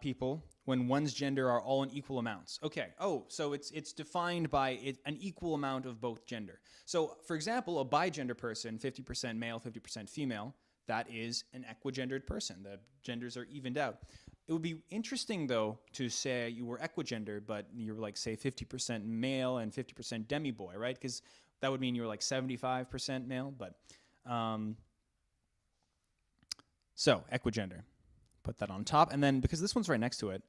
people when one's gender are all in equal amounts. Okay. Oh, so it's defined by an equal amount of both gender. So, for example, a bigender person, 50% male, 50% female, that is an equigendered person. The genders are evened out. It would be interesting, though, to say you were equigender, but you're like, say, 50% male and 50% demi-boy, right? Because that would mean you're like 75% male. But so equigender. Put that on top. And then, because this one's right next to it,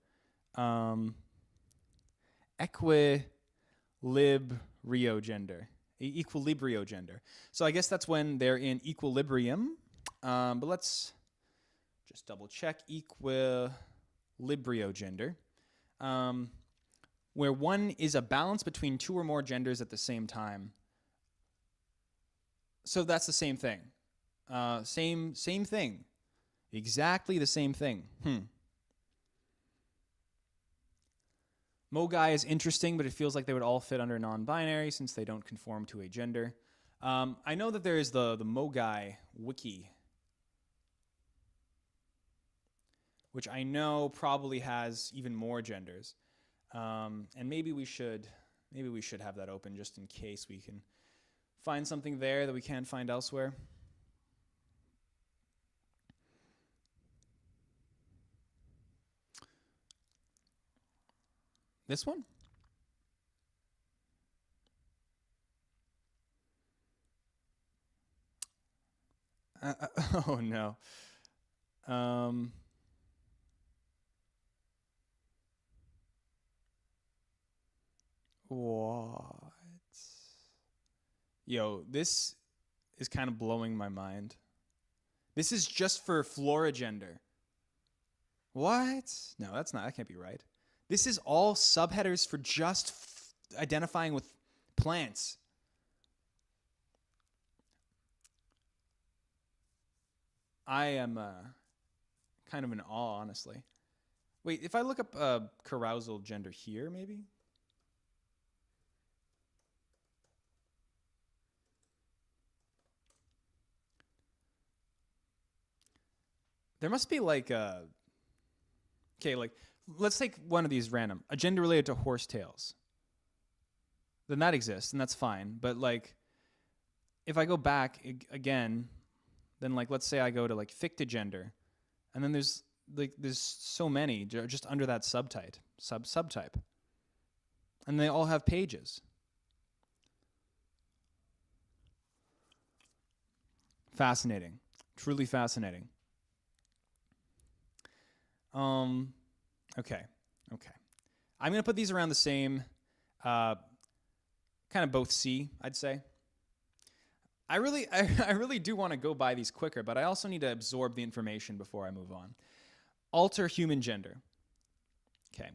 equilibriogender. Equilibriogender. So I guess that's when they're in equilibrium. But let's just double check. Equilibriogender. Where one is a balance between two or more genders at the same time. So that's the same thing. Same thing. Exactly the same thing. Mogai is interesting, but it feels like they would all fit under non-binary since they don't conform to a gender. I know that there is the Mogai wiki, which I know probably has even more genders. And maybe we should have that open just in case we can find something there that we can't find elsewhere. This one? Oh no. What? Yo, this is kind of blowing my mind. This is just for Floragender. What? No, that's not. That can't be right. This is all subheaders for just identifying with plants. I am kind of in awe, honestly. Wait, if I look up carousal gender here, maybe? There must be like a... Okay, like, let's take one of these random. A gender related to horsetails. Then that exists, and that's fine. But, like, if I go back again, then, like, let's say I go to, like, fictigender, and then there's so many just under that subtype. And they all have pages. Fascinating. Truly fascinating. Okay. I'm going to put these around the same, kind of both C, I'd say. I really do want to go by these quicker, but I also need to absorb the information before I move on. Alter human gender. Okay.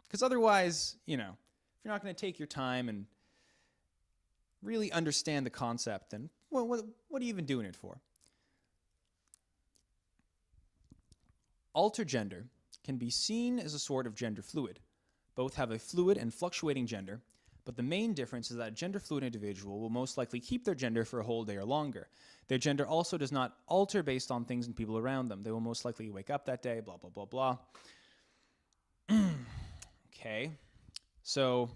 Because otherwise, if you're not going to take your time and really understand the concept, then what are you even doing it for? Alter gender can be seen as a sort of gender fluid. Both have a fluid and fluctuating gender, but the main difference is that a gender fluid individual will most likely keep their gender for a whole day or longer. Their gender also does not alter based on things and people around them. They will most likely wake up that day, blah, blah, blah, blah. Okay, so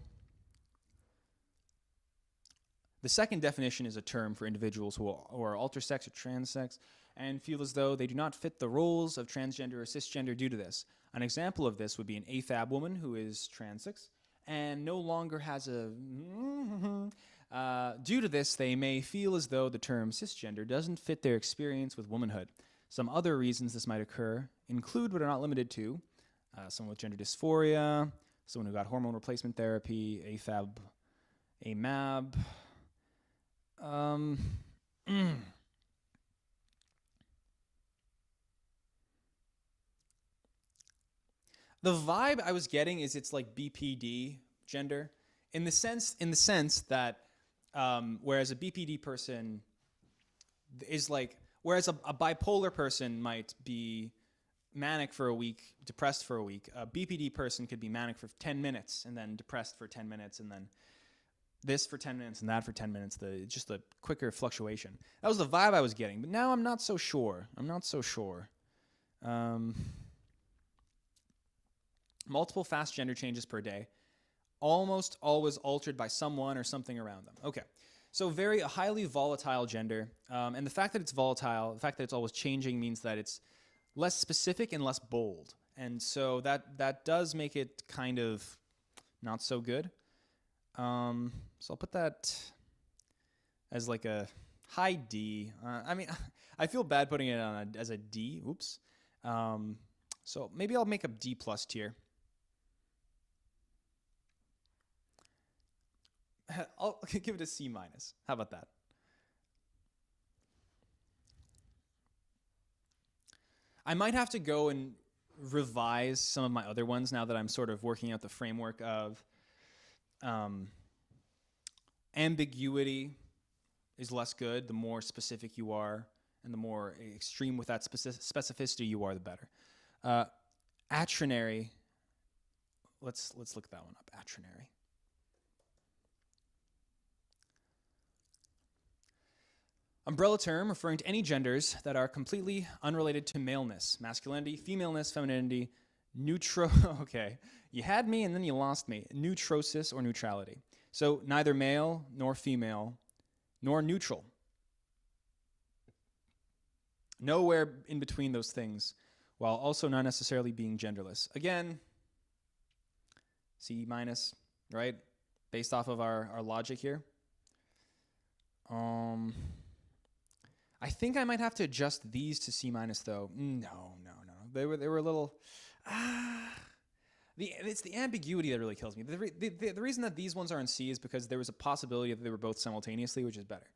the second definition is a term for individuals who are altersex or transsex and feel as though they do not fit the roles of transgender or cisgender due to this. An example of this would be an AFAB woman who is transex and no longer has a... due to this, they may feel as though the term cisgender doesn't fit their experience with womanhood. Some other reasons this might occur include, but are not limited to, someone with gender dysphoria, someone who got hormone replacement therapy, AFAB, AMAB. The vibe I was getting is it's like BPD gender in the sense that whereas a BPD person is like, whereas a bipolar person might be manic for a week, depressed for a week, a BPD person could be manic for 10 minutes and then depressed for 10 minutes and then this for 10 minutes and that for 10 minutes, just the quicker fluctuation. That was the vibe I was getting, but now I'm not so sure. Multiple fast gender changes per day, almost always altered by someone or something around them. Okay, so very a highly volatile gender, and the fact that it's volatile, the fact that it's always changing means that it's less specific and less bold, and so that does make it kind of not so good. So I'll put that as like a high D. I mean, I feel bad putting it on as a D. Oops. So maybe I'll make a D plus tier. I'll give it a C minus. How about that? I might have to go and revise some of my other ones now that I'm sort of working out the framework of ambiguity is less good. The more specific you are and the more extreme with that specificity you are, the better. Atronary, let's look that one up, atronary. Umbrella term referring to any genders that are completely unrelated to maleness, masculinity, femaleness, femininity, okay, you had me and then you lost me, neutrosis or neutrality. So neither male nor female nor neutral. Nowhere in between those things, while also not necessarily being genderless. Again, C minus, right? Based off of our logic here. I think I might have to adjust these to C minus though. No. They were a little. It's the ambiguity that really kills me. The reason that these ones are in C is because there was a possibility that they were both simultaneously, which is better.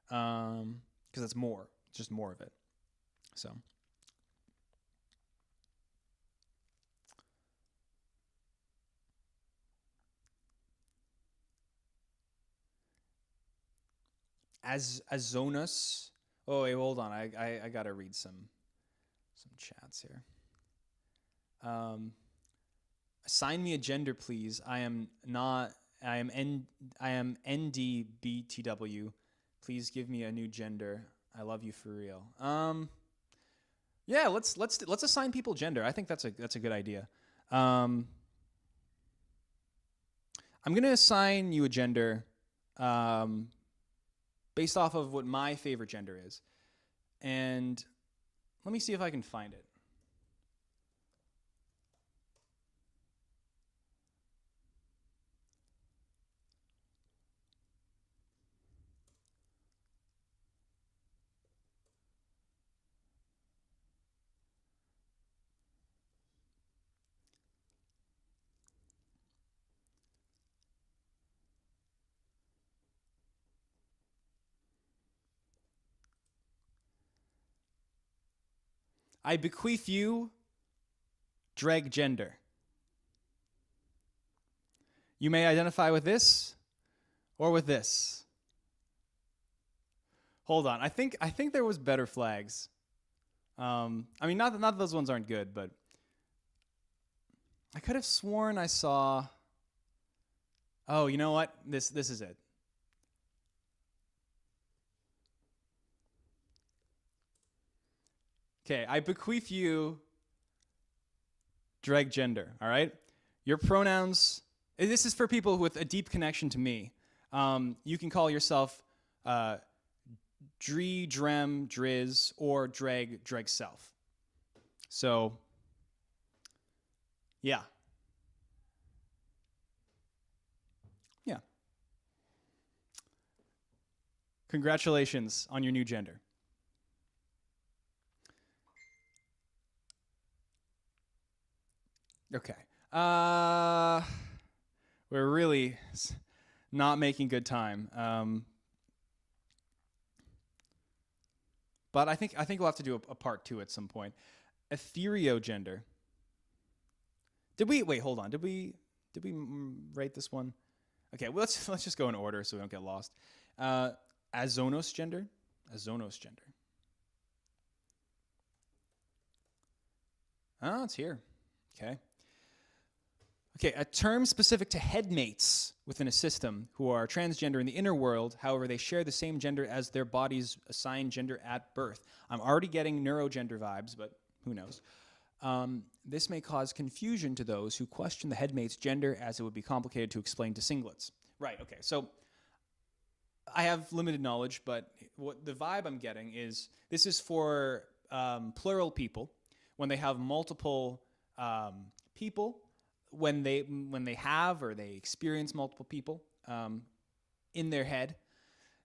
Because it's more, just more of it. So. Azonus. Oh wait, hold on. I gotta read some chats here. Assign me a gender, please. I am NDBTW. Please give me a new gender. I love you for real. Yeah, let's assign people gender. I think that's a good idea. I'm gonna assign you a gender. Based off of what my favorite gender is. And let me see if I can find it. I bequeath you drag gender. You may identify with this or with this. Hold on. I think there was better flags. I mean, not that those ones aren't good, but I could have sworn I saw. Oh, you know what? This is it. Okay, I bequeath you drag gender, all right? Your pronouns, this is for people with a deep connection to me. You can call yourself Dree, Drem, Driz, or Dreg, Dreg Self. So, yeah. Yeah. Congratulations on your new gender. Okay. We're really not making good time. But I think we'll have to do a part 2 at some point. Ethereogender. Did we wait? Hold on. Did we rate this one? Okay. Well, let's just go in order so we don't get lost. Azonos gender. Azonos gender. Oh, it's here. Okay. Okay, a term specific to headmates within a system who are transgender in the inner world, however, they share the same gender as their body's assigned gender at birth. I'm already getting neurogender vibes, but Who knows? This may cause confusion to those who question the headmate's gender, as it would be complicated to explain to singlets. Right, okay, so I have limited knowledge, but what the vibe I'm getting is this is for plural people when they have multiple people, when they have or they experience multiple people in their head.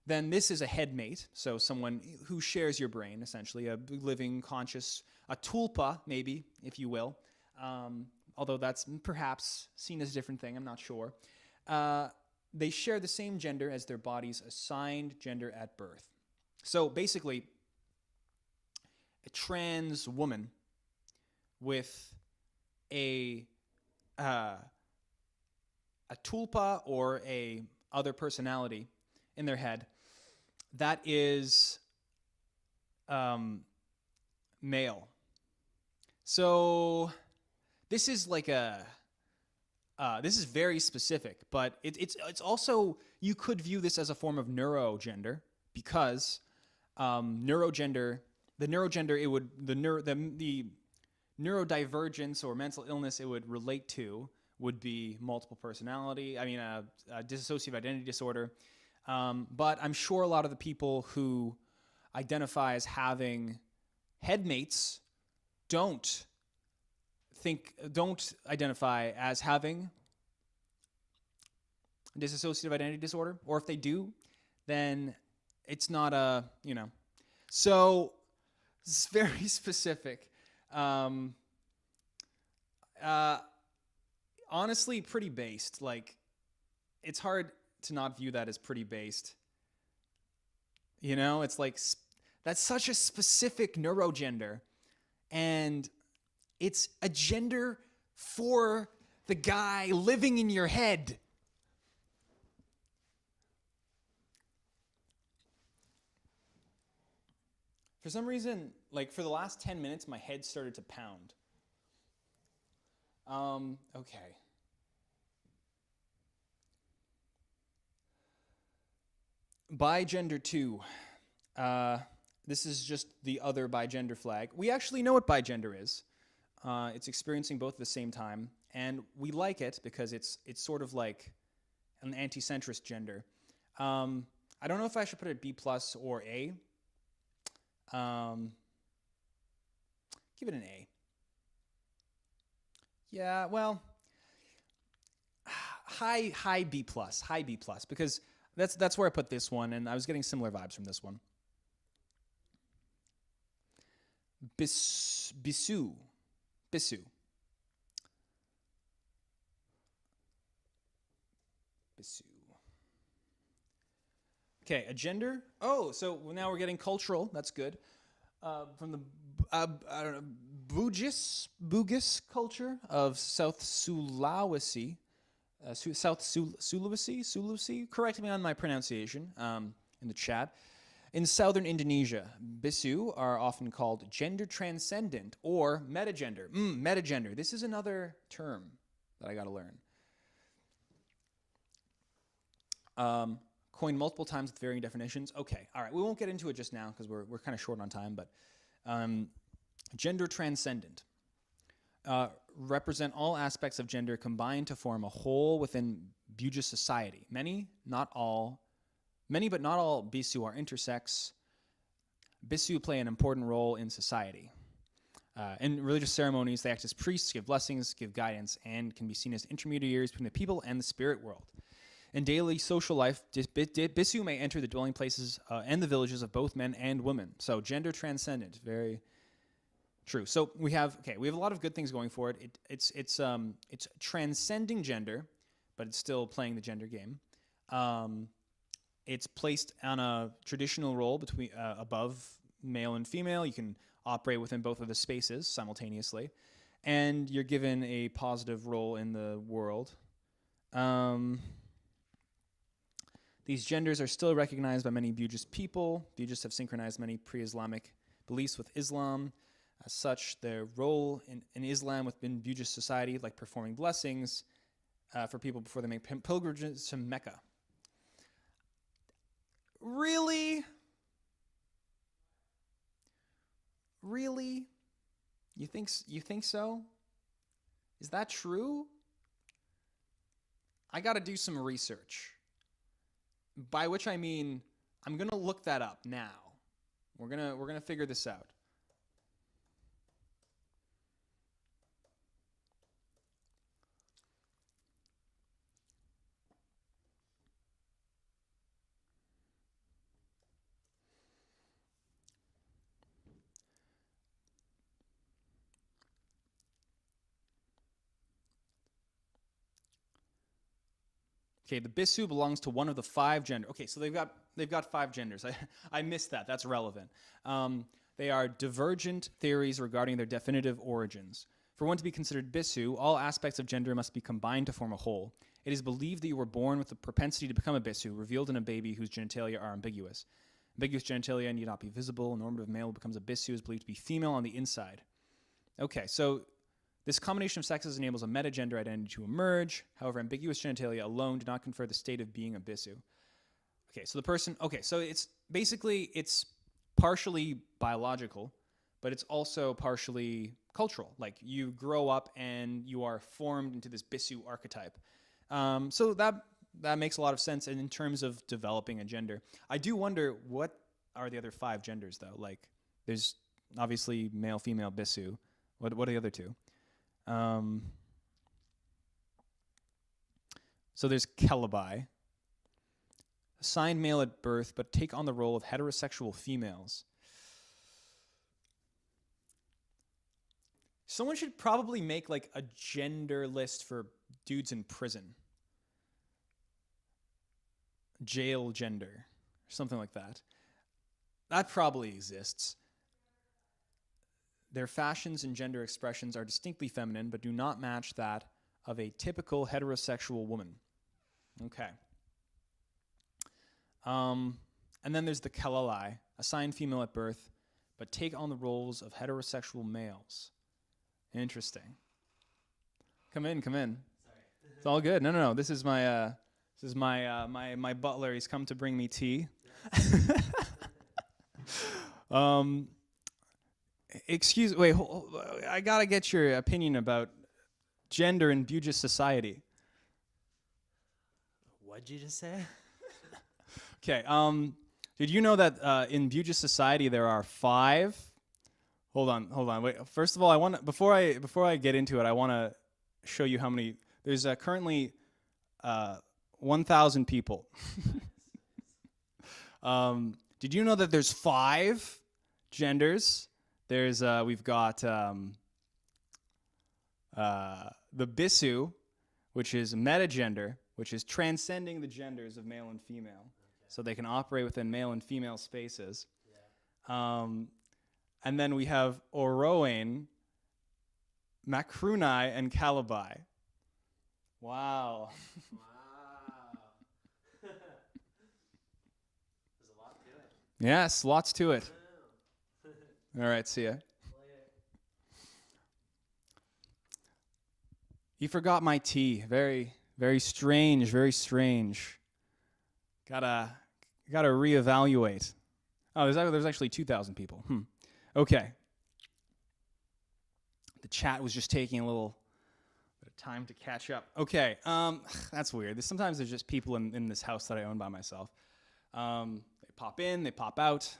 Then this is a headmate, so someone who shares your brain, essentially, a living, conscious, a tulpa, maybe, if you will, although that's perhaps seen as a different thing, I'm not sure. They share the same gender as their body's assigned gender at birth. So basically, a trans woman with a tulpa or a other personality in their head that is male. So this is like this is very specific, but it's also, you could view this as a form of neurogender, because neurogender, the neurodivergence or mental illness it would relate to would be multiple personality. I mean, a dissociative identity disorder. But I'm sure a lot of the people who identify as having headmates don't identify as having dissociative identity disorder, or if they do, then it's not a, So it's very specific. Honestly, pretty based. Like, it's hard to not view that as pretty based. It's like, that's such a specific neurogender, and it's a gender for the guy living in your head. For some reason, like for the last 10 minutes, my head started to pound. Okay. Bigender 2. This is just the other bigender flag. We actually know what bigender is. It's experiencing both at the same time, and we like it because it's sort of like an anti-centrist gender. I don't know if I should put it B+ or A. Give it an A. Yeah, well, high B+, because that's where I put this one, and I was getting similar vibes from this one. Bisu. Okay, a gender. Oh, so now we're getting cultural. That's good. From the I don't know, Bugis culture of South Sulawesi. Sulawesi. Correct me on my pronunciation in the chat. In southern Indonesia, Bisu are often called gender transcendent or metagender. Metagender. This is another term that I got to learn. Coined multiple times with varying definitions. Okay, all right. We won't get into it just now because we're kind of short on time. But gender transcendent represent all aspects of gender combined to form a whole within Bugis society. Many but not all Bisu are intersex. Bisu play an important role in society. In religious ceremonies, they act as priests, give blessings, give guidance, and can be seen as intermediaries between the people and the spirit world. In daily social life, Bisu may enter the dwelling places and the villages of both men and women. So gender transcendent, very true. So we have a lot of good things going for it. It's transcending gender, but it's still playing the gender game. It's placed on a traditional role between above male and female. You can operate within both of the spaces simultaneously, and you're given a positive role in the world. These genders are still recognized by many Bugis people. Bugis have synchronized many pre-Islamic beliefs with Islam. As such, their role in Islam within Bugis society, like performing blessings for people before they make pilgrimages to Mecca. Really? You think so? Is that true? I got to do some research. By which I mean I'm going to look that up now. We're going to figure this out. Okay, the Bisu belongs to one of the 5 genders. Okay, so they've got 5 genders. I missed that. That's relevant. They are divergent theories regarding their definitive origins. For one to be considered Bisu, all aspects of gender must be combined to form a whole. It is believed that you were born with the propensity to become a Bisu, revealed in a baby whose genitalia are ambiguous. Ambiguous genitalia need not be visible. A normative male becomes a Bisu is believed to be female on the inside. Okay, so this combination of sexes enables a metagender identity to emerge. However, ambiguous genitalia alone do not confer the state of being a Bisu. Okay, so it's basically partially biological, but it's also partially cultural. Like you grow up and you are formed into this Bisu archetype. So that makes a lot of sense. And in terms of developing a gender, I do wonder what are the other 5 genders though? Like there's obviously male, female, Bisu. What are the other 2? So there's Calabi, assigned male at birth, but take on the role of heterosexual females. Someone should probably make like a gender list for dudes in prison. Jail gender, something like that. That probably exists. Their fashions and gender expressions are distinctly feminine, but do not match that of a typical heterosexual woman. Okay. And then there's the Kalalai, assigned female at birth, but take on the roles of heterosexual males. Interesting. Come in. Sorry. It's all good. No. This is my my butler. He's come to bring me tea. Wait, I gotta get your opinion about gender in Bugis society. What'd you just say? Okay, did you know that in Bugis society there are 5? Hold on, wait. First of all, before I get into it, I want to show you how many. There's currently 1,000 people. Did you know that there's 5 genders? There's we've got the Bisu, which is metagender, which is transcending the genders of male and female, so they can operate within male and female spaces. Yeah. And then we have Oroane, Macrunai, and Calabi. Wow. There's a lot to it. Yes, lots to it. All right, see ya. You forgot my tea. Very, very strange, very strange. Gotta reevaluate. Oh, there's actually 2,000 people. Okay. The chat was just taking a little bit of time to catch up. Okay, that's weird. Sometimes there's just people in this house that I own by myself. They pop in, they pop out.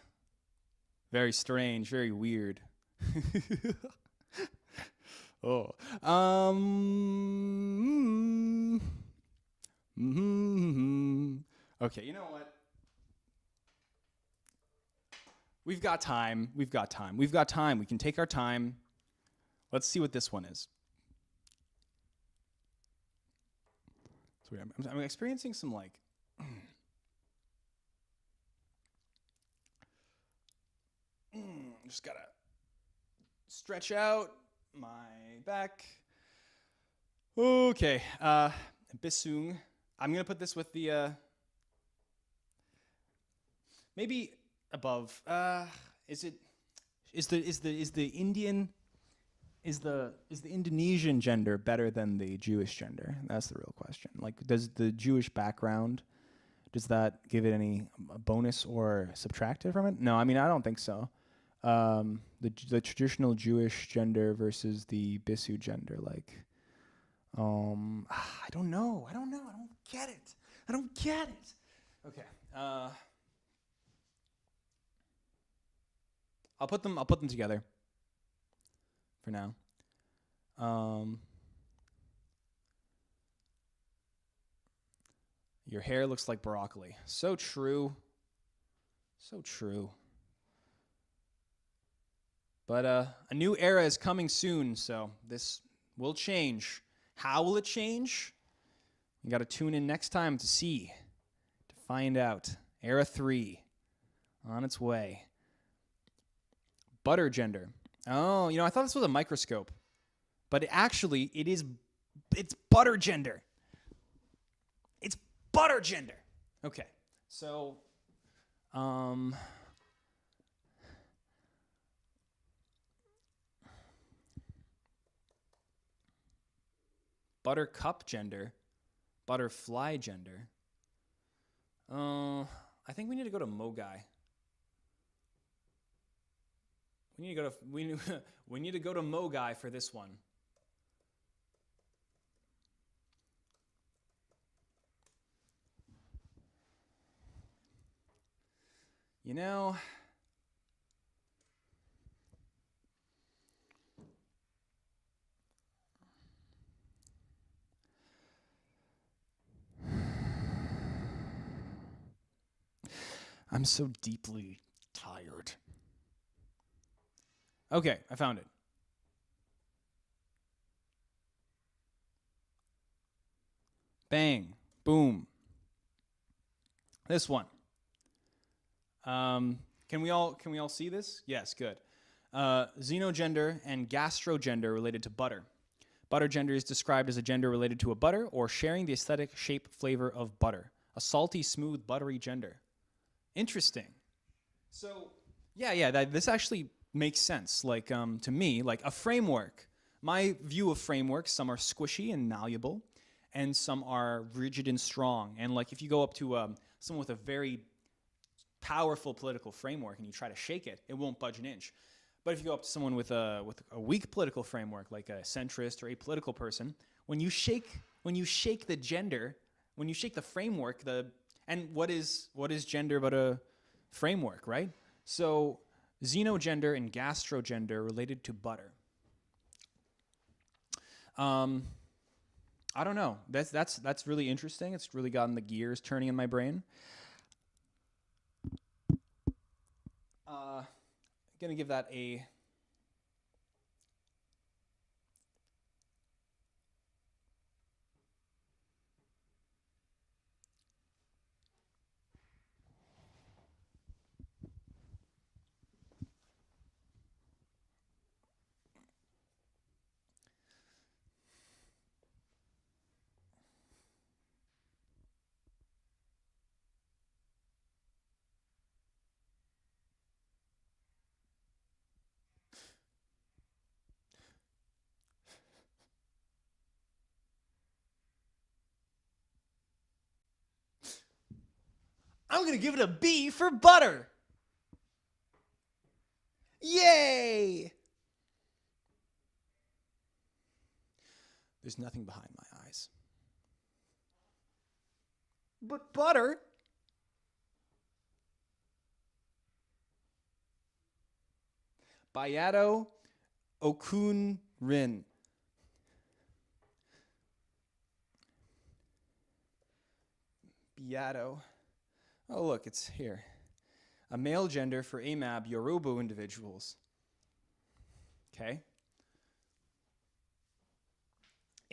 Very strange, very weird. Oh. Okay, you know what? We've got time. We can take our time. Let's see what this one is. So I'm experiencing some like just gotta stretch out my back. Okay, Bisung. I'm gonna put this with the maybe above. Is the Indonesian gender better than the Jewish gender? That's the real question. Like, does the Jewish background, does that give it any bonus or subtract it from it? No, I mean, I don't think so. The traditional Jewish gender versus the Bisu gender. Like, I don't know. I don't get it. I don't get it. Okay. I'll put them together for now. Your hair looks like broccoli. So true. So true. But a new era is coming soon, so this will change. How will it change? You got to tune in next time to see, to find out. Era 3 on its way. Butter gender. Oh, I thought this was a microscope. But it's butter gender. It's butter gender. Okay. So, buttercup gender. Butterfly gender. I think we need to go to Mogai. We need to go to Mogai for this one. I'm so deeply tired. Okay, I found it. Bang. Boom. This one. Can we all see this? Yes, good. Xenogender and gastrogender related to butter. Butter gender is described as a gender related to a butter or sharing the aesthetic, shape, flavor of butter. A salty, smooth, buttery gender. Interesting. So, this actually makes sense. Like, to me, like a framework. My view of frameworks, some are squishy and malleable, and some are rigid and strong. And like, if you go up to someone with a very powerful political framework and you try to shake it, it won't budge an inch. But if you go up to someone with a weak political framework, like a centrist or apolitical person, when you shake the gender, when you shake the framework, and what is gender but a framework, right? So xenogender and gastrogender related to butter. I don't know. That's really interesting. It's really gotten the gears turning in my brain. Gonna give that a I'm going to give it a B for butter. Yay! There's nothing behind my eyes. But butter? Bayato Okun-rin. Beato. Oh, look, it's here. A male gender for AMAB Yoruba individuals. Okay.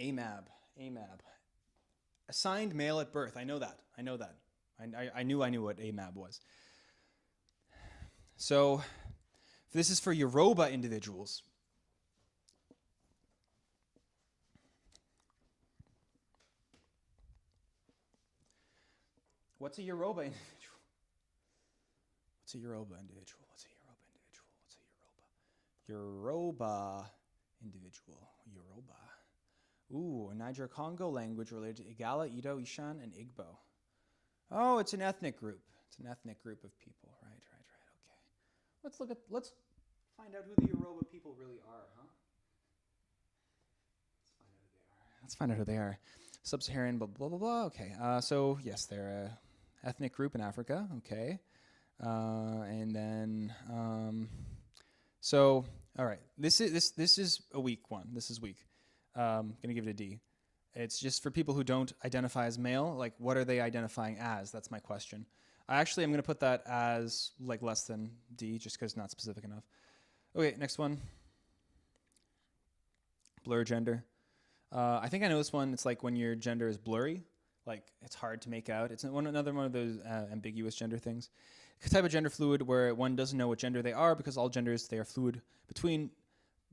AMAB. Assigned male at birth. I know that. I knew what AMAB was. So, this is for Yoruba individuals. What's a Yoruba individual? What's a Yoruba individual? Yoruba individual. Ooh, a Niger-Congo language related to Igala, Ido, Ishan, and Igbo. Oh, it's an ethnic group. It's an ethnic group of people. Right. Okay. Let's Find out who the Yoruba people really are, huh? Let's find out who they are. Sub-Saharan, blah, blah, blah, blah. Okay. So, yes, they're an ethnic group in Africa. Okay. And then, so, all right. This is a weak one. This is weak. Going to give it a D. It's just for people who don't identify as male. Like, what are they identifying as? That's my question. I'm going to put that as, like, less than D, just because it's not specific enough. Okay, next one. Blur gender. I think I know this one. It's like when your gender is blurry, like it's hard to make out. It's another one of those ambiguous gender things. A type of gender fluid where one doesn't know what gender they are because all genders, they are fluid between,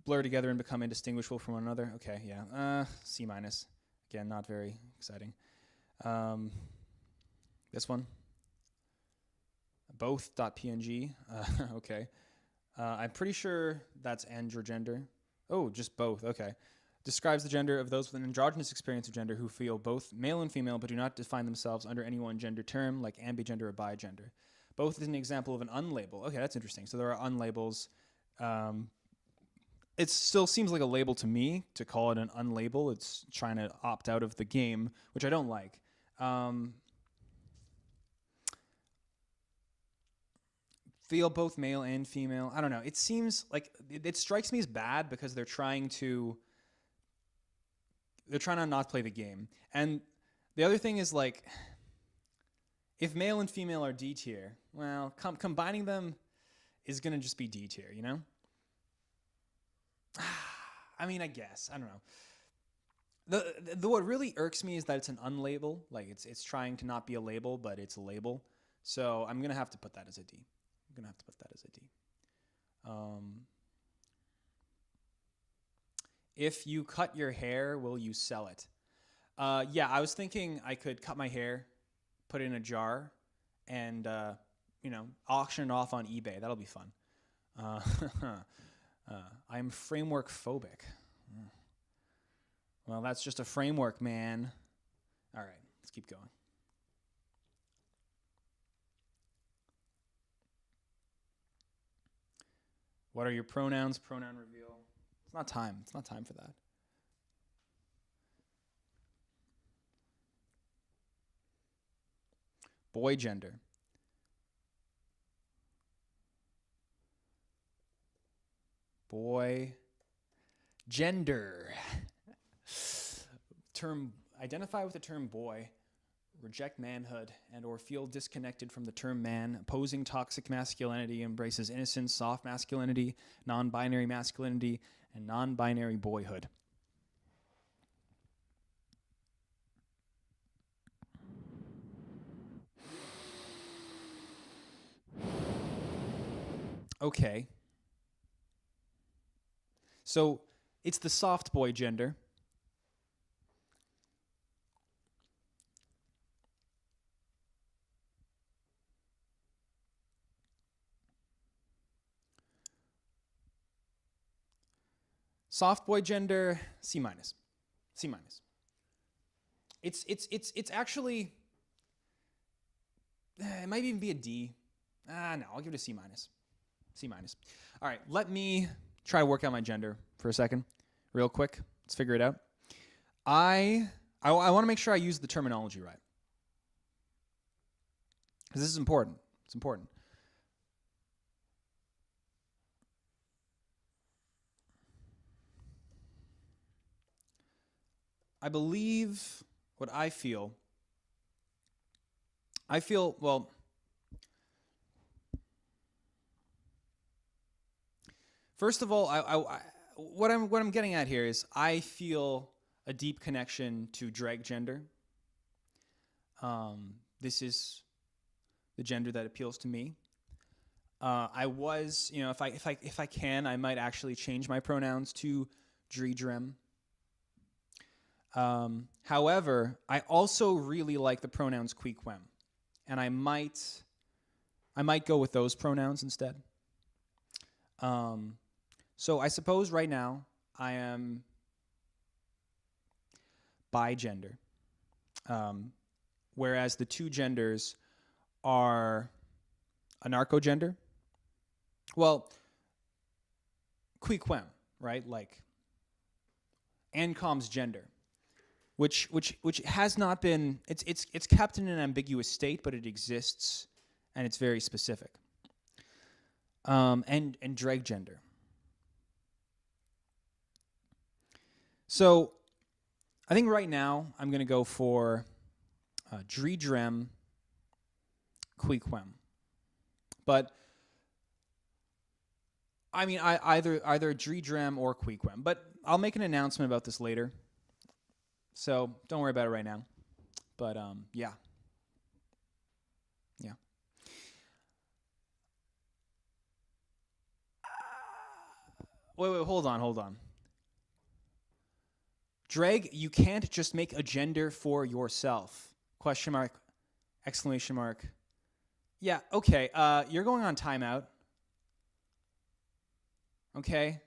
blur together and become indistinguishable from one another. Okay, yeah. C-. Again, not very exciting. This one. Both.png. Okay. I'm pretty sure that's androgender. Oh, just both. Okay. Describes the gender of those with an androgynous experience of gender who feel both male and female but do not define themselves under any one gender term like ambigender or bigender. Both is an example of an unlabel. Okay, that's interesting. So there are unlabels. It still seems like a label to me to call it an unlabel. It's trying to opt out of the game, which I don't like. Feel both male and female. I don't know. It seems like it strikes me as bad because they're trying to not play the game. And the other thing is, like, if male and female are D tier, well, combining them is going to just be D tier, you know? I mean, I guess. I don't know. The what really irks me is that it's an unlabel. Like, it's trying to not be a label, but it's a label. So I'm going to have to put that as a D. If you cut your hair, will you sell it? Yeah, I was thinking I could cut my hair, put it in a jar, and auction it off on eBay. That'll be fun. I'm framework phobic. Well, that's just a framework, man. All right, let's keep going. What are your pronouns? Pronoun reveal. It's not time. It's not time for that. Boy gender. Boy gender. Term. Identify with the term boy. Reject manhood and or feel disconnected from the term man. Opposing toxic masculinity, embraces innocence, soft masculinity, non-binary masculinity, and non-binary boyhood. Okay. So it's the soft boy gender. Soft boy gender, C-. C-. It's actually, it might even be a D. No, I'll give it a C-. C-. All right, let me try to work out my gender for a second, real quick. Let's figure it out. I want to make sure I use the terminology right, because this is important. It's important. I believe what I feel, well, first of all, what I'm getting at here is I feel a deep connection to drag gender. This is the gender that appeals to me. I was, if I can, I might actually change my pronouns to Dreedrem. However, I also really like the pronouns Queequem, and I might go with those pronouns instead. So I suppose right now I am bigender, whereas the two genders are anarcho-gender. Well, Qui-quem, right? Like Ancom's gender, which has not been, it's kept in an ambiguous state, but it exists, and it's very specific. And dreg gender. So I think right now I'm going to go for Dredrem Qui-quem. But I mean, either Dredrem or Qui-quem. But I'll make an announcement about this later. So don't worry about it right now. But yeah. Yeah. Wait, hold on. Dreg, you can't just make a gender for yourself. Question mark, exclamation mark. Yeah, okay. You're going on timeout. Okay.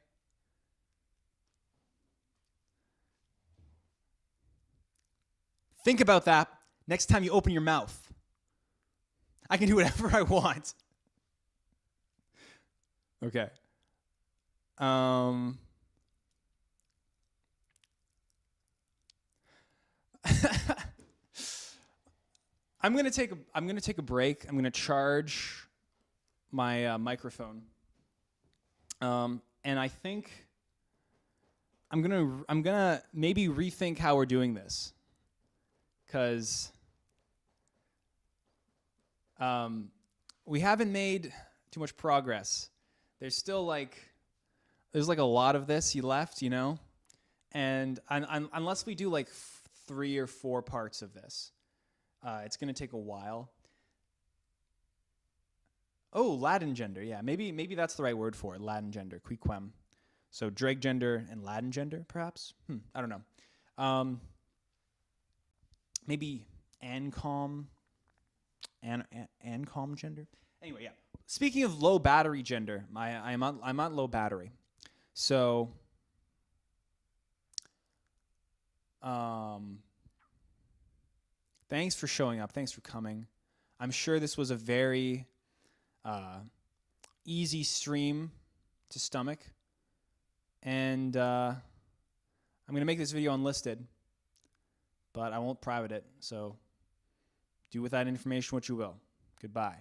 Think about that next time you open your mouth. I can do whatever I want. Okay. I'm gonna take a break. I'm gonna charge my microphone, and I think I'm gonna maybe rethink how we're doing this, because we haven't made too much progress. There's still like a lot of this left, you know, and unless we do like 3 or 4 parts of this. It's going to take a while. Oh, Latin gender. Yeah, maybe that's the right word for it. Latin gender, Qui-quem. So dreg gender and Latin gender, perhaps? I don't know. Maybe Ancom gender. Anyway, yeah. Speaking of low battery gender, I'm on low battery. So thanks for showing up. Thanks for coming. I'm sure this was a very easy stream to stomach. And I'm going to make this video unlisted, but I won't private it. So do with that information what you will. Goodbye.